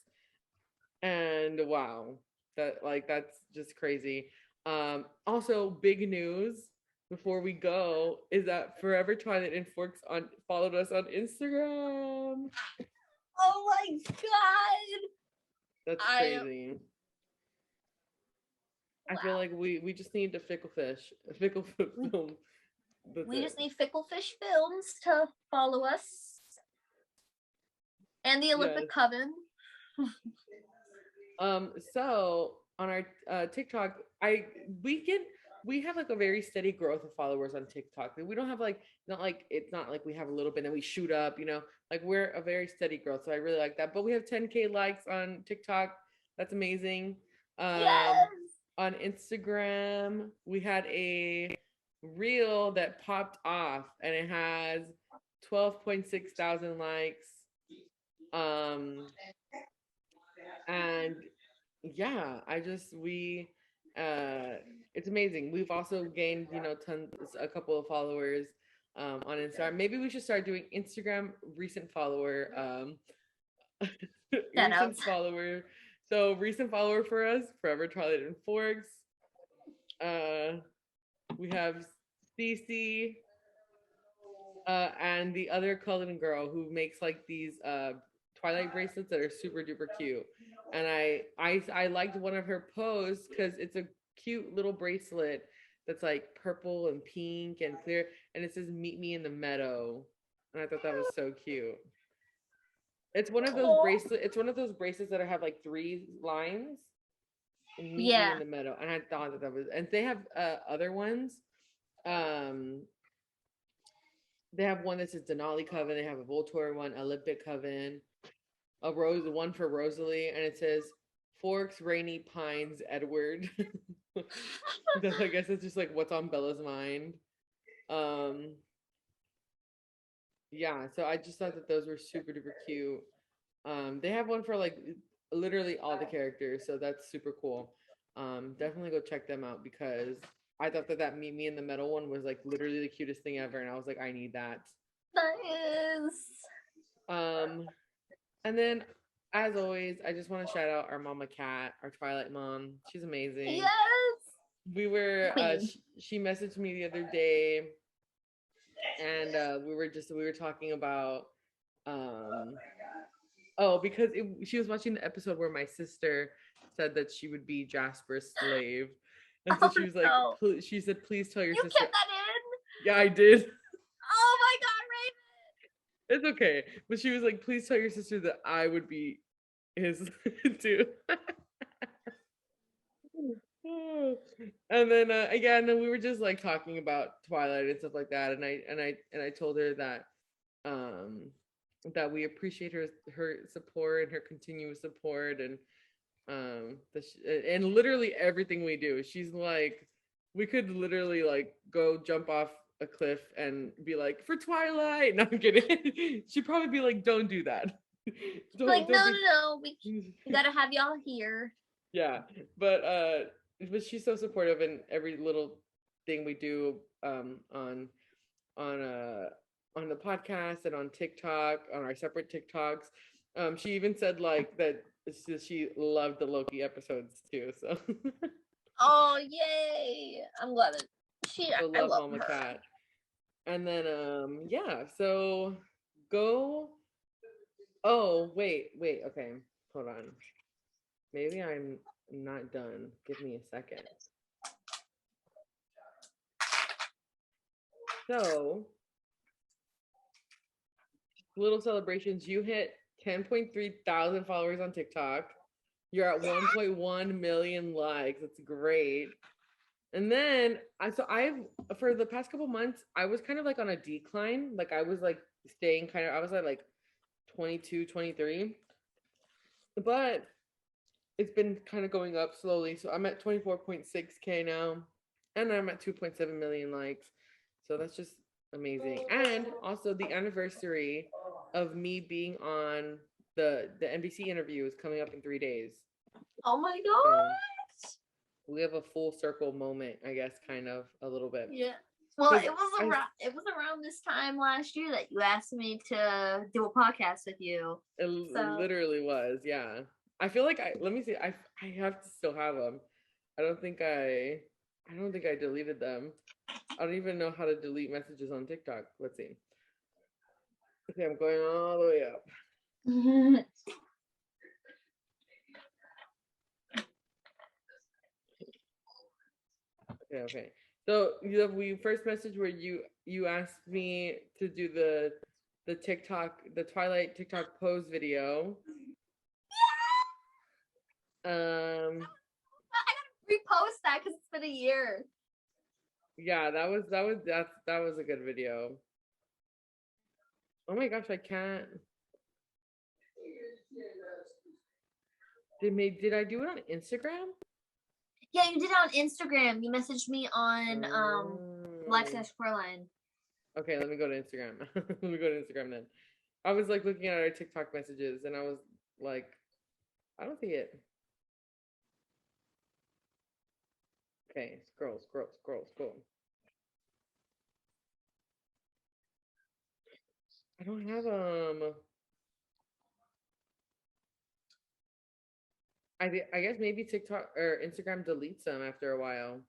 And wow. That's just crazy. Also, big news before we go is that Forever Twilight and Forks followed us on Instagram. Oh my god, that's crazy. I feel like we just need to fickle film. We just need Fickle Fish Films to follow us, and the Olympic Coven. So on our TikTok, we have like a very steady growth of followers on TikTok. We don't have it's not like we have a little bit and we shoot up, like we're a very steady growth. So I really like that. But we have 10K likes on TikTok. That's amazing. Yes. On Instagram, we had a reel that popped off and it has 12.6 thousand likes. And yeah, It's amazing. We've also gained, a couple of followers on Instagram. Maybe we should start doing Instagram recent follower, Shout recent outs. follower. So recent follower for us, Forever Twilight and Forks. We have Cece, and the other Cullen girl who makes like these Twilight bracelets that are super duper cute. And I liked one of her posts because it's a cute little bracelet that's like purple and pink and clear, and it says "Meet me in the meadow," and I thought that was so cute. It's one of those Oh, bracelets. It's one of those bracelets that have like 3 lines and "Meet me in yeah. the meadow," and I thought that was. And they have other ones. Um, they have one that says Denali Coven. They have a Voltor one, Olympic Coven, a rose, one for Rosalie, and it says Forks, Rainy Pines, Edward. I guess it's just like what's on Bella's mind. Um, yeah, so I just thought that those were super duper cute. They have one for like literally all the characters, so that's super cool. Definitely go check them out because I thought that Meet Me in the Metal one was like literally the cutest thing ever, and I was like, I need that. Nice. Um, and then as always, I just want to shout out our mama cat, our Twilight mom. She's amazing. Yes. We were Queen. she messaged me the other day, and we were talking about um because she was watching the episode where my sister said that she would be Jasper's slave, and so Oh she was like, no. she said, please tell your You sister. kept that in? Yeah, I did. Oh my god, Raven. It's okay, but she was like, please tell your sister that I would be his too. And then again, we were just like talking about Twilight and stuff like that, and I told her that um that we appreciate her support and her continuous support, and and literally everything we do. She's like, we could literally like go jump off a cliff and be like, for Twilight. No, I'm kidding. She'd probably be like, don't do that. Like, Don't no, be. no, no. We gotta have y'all here. Yeah, but she's so supportive in every little thing we do on uh on the podcast and on TikTok, on our separate TikToks. She even said like that she loved the Loki episodes too. So Oh yay! I'm glad that so I love love Mama her. Cat. And then yeah, so go. Oh wait, okay, hold on. Maybe I'm not done. Give me a second. So little celebrations. You hit 10.3 thousand followers on TikTok. You're at 1.1 million likes. That's great. And then I've for the past couple months, I was kind of like on a decline. Like I was like staying kind of, I was at like 22, 23. But it's been kind of going up slowly. So I'm at 24.6K now. And I'm at 2.7 million likes. So that's just amazing. And also the anniversary of me being on the NBC interview is coming up in 3 days. Oh my So god! we have a full circle moment, I guess, kind of a little bit. Yeah. Well, 'Cause it was around this time last year that you asked me to do a podcast with you. It So literally was, yeah. I feel like let me see. I have to still have them. I don't think I deleted them. I don't even know how to delete messages on TikTok. Let's see. Okay, I'm going all the way up. Okay. So we first message where you asked me to do the TikTok, the Twilight TikTok pose video. I gotta repost that because it's been a year. Yeah, that was a good video. Oh my gosh, I can't. Did I do it on Instagram? Yeah, you did it on Instagram. You messaged me on Life's Caroline. Okay, let me go to Instagram. Let me go to Instagram then. I was like looking at our TikTok messages and I was like, I don't see it. Okay, scroll. I don't have I guess maybe TikTok or Instagram deletes them after a while.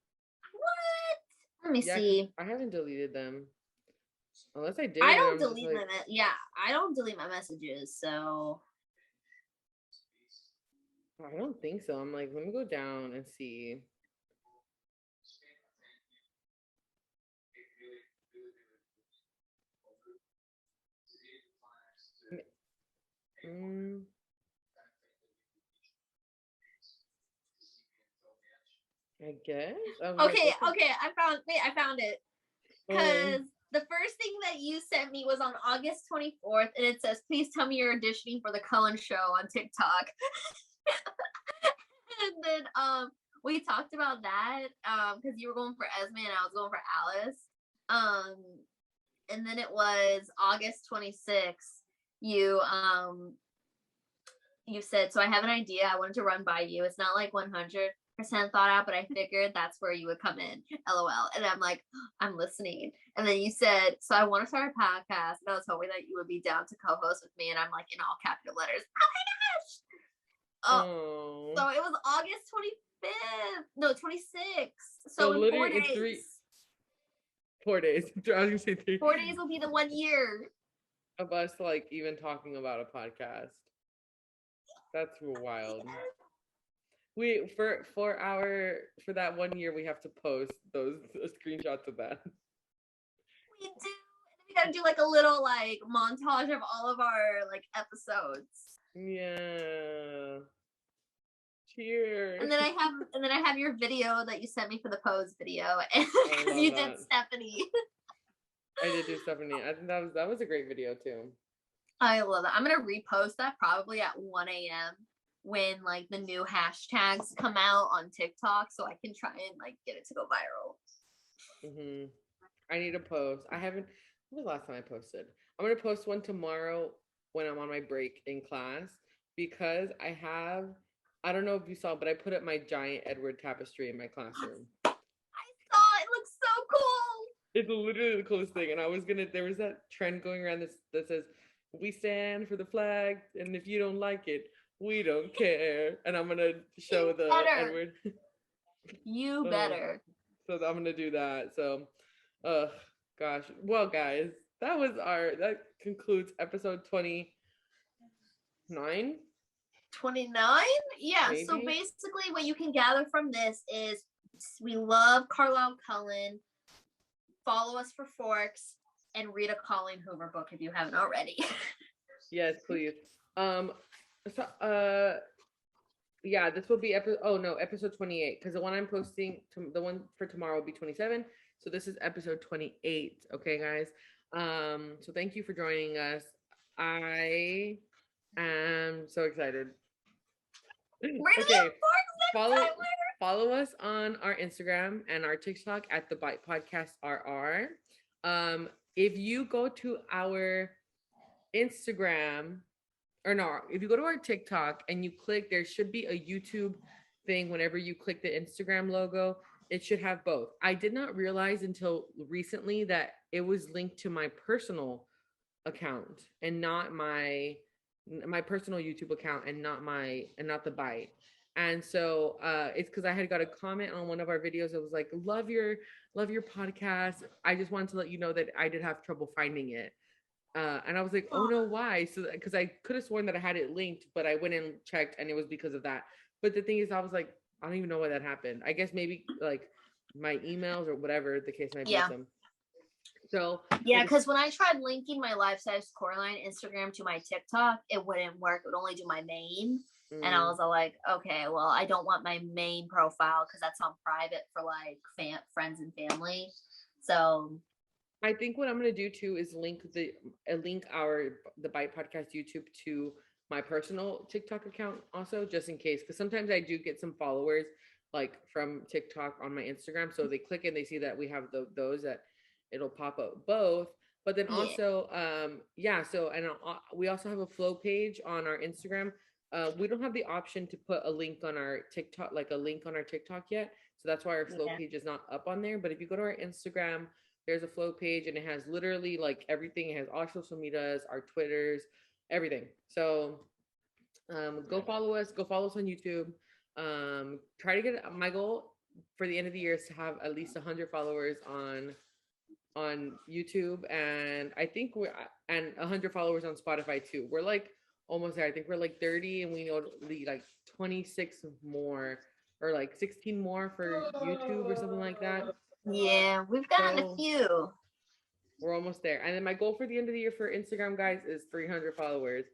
What? Let me Yeah, because see. I haven't deleted them. Unless I I did, and don't I'm just delete like, yeah, I don't delete my messages, so I don't think so. I'm like, let me go down and see. Mm, I guess I was like, okay, what the? okay, I found it. Oh, Because the first thing that you sent me was on August 24th, and it says, please tell me you're auditioning for the Cullen show on TikTok. And then we talked about that because you were going for Esme and I was going for Alice. Um and then it was August 26th. You said, so I have an idea. I wanted to run by you. It's not like 100% thought out, but I figured that's where you would come in. LOL. And I'm like, I'm listening. And then you said, so I want to start a podcast. And I was hoping that you would be down to co-host with me. And I'm like, in all capital letters. Oh my gosh. oh. So it was August 25th. No, 26th. So So in literally, 4 days. it's 4 days. I was gonna say 3. 4 days will be the 1 year of us like even talking about a podcast. That's wild. We for that 1 year we have to post those screenshots of that. we do. And then we gotta do like a little like montage of all of our like episodes. Yeah. Cheers. And then I have your video that you sent me for the pose video, and because you did Stephanie. I did do Stephanie. I think that was a great video too. I love it. I'm gonna repost that probably at 1 a.m. when like the new hashtags come out on TikTok, so I can try and like get it to go viral. I need to post. I haven't. When was the last time I posted? I'm gonna post one tomorrow when I'm on my break in class because I have. I don't know if you saw, but I put up my giant Edward tapestry in my classroom. I saw it. Looks so cool. It's literally the coolest thing. And I was gonna. There was that trend going around that says, "We stand for the flag, and if you don't like it, we don't care." And I'm gonna show the Edward. You better. So I'm gonna do that. So, gosh. Well, guys, that concludes episode 29. 29? Yeah. Maybe. So basically, what you can gather from this is we love Carlisle Cullen. Follow us for forks and read a Colleen Hoover book if you haven't already. Yes, please. Yeah, this will be episode 28, because the one I'm posting the one for tomorrow will be 27. So this is episode 28. Okay, guys. So thank you for joining us. I am so excited. Okay. Follow us on our Instagram and our TikTok at the Bite Podcast RR. If you go to our Instagram, or no, if you go to our TikTok and you click, there should be a YouTube thing. Whenever you click the Instagram logo, it should have both. I did not realize until recently that it was linked to my personal account and not my personal YouTube account and not the Bite. And so it's because I had got a comment on one of our videos that was like, love your podcast. I just wanted to let you know that I did have trouble finding it. And I was like, oh no, why? So because I could have sworn that I had it linked, but I went and checked and it was because of that. But the thing is, I was like, I don't even know why that happened. I guess maybe like my emails or whatever the case might be. Yeah. So yeah, because when I tried linking my life-size Coraline Instagram to my TikTok, it wouldn't work. It would only do my main. And I was like, okay, well, I don't want my main profile because that's on private for like friends and family. So I think what I'm gonna do too is link the Bite Podcast YouTube to my personal TikTok account also, just in case, because sometimes I do get some followers like from TikTok on my Instagram, so they click and they see that we have those that it'll pop up both. But then also, we also have a flow page on our Instagram. We don't have the option to put a link on our TikTok, like a link on our TikTok yet. So that's why our flow Yeah. page is not up on there. But if you go to our Instagram, there's a flow page and it has literally like everything. It has our social medias, our Twitters, everything. So go follow us. Go follow us on YouTube. Try to get my goal for the end of the year is to have at least 100 followers on YouTube, and I think we're and 100 followers on Spotify too. We're like almost there. I think we're like 30, and we know like 26 more or like 16 more for YouTube or something like that. Yeah, we've gotten a So few. we're almost there. And then my goal for the end of the year for Instagram, guys, is 300 followers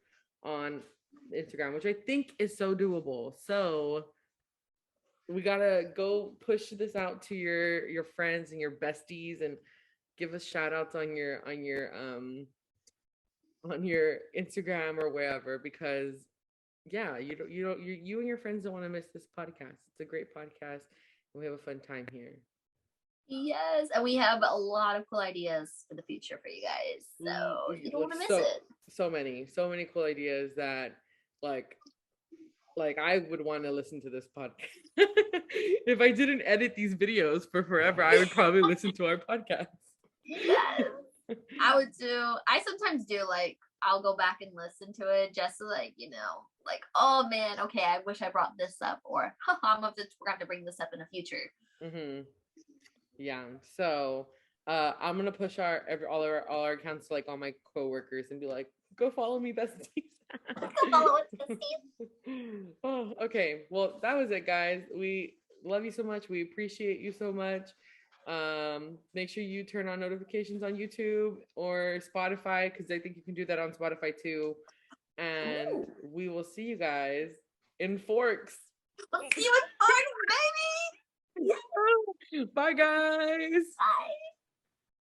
on Instagram, which I think is so doable. So we gotta go push this out to your friends and your besties and give us shout outs on your Instagram or wherever, because yeah, you and your friends don't want to miss this podcast. It's a great podcast and we have a fun time here. Yes, and we have a lot of cool ideas for the future for you guys. So you don't want to miss it. So many cool ideas that like I would want to listen to this podcast. If I didn't edit these videos for forever, I would probably listen to our podcast. Yes. I would too. I sometimes do, like, I'll go back and listen to it just to, like, like, oh man, okay, I wish I brought this up, or I'm going to forgot to bring this up in the future. Mm-hmm. Yeah. So I'm gonna push all our accounts to like all my coworkers and be like, go follow me, besties. Go follow us, besties. Oh, okay. Well, that was it, guys. We love you so much. We appreciate you so much. Make sure you turn on notifications on YouTube or Spotify, because I think you can do that on Spotify too. And Ooh. we will see you guys in Forks. We'll see you in Forks, baby. Bye, guys. Bye.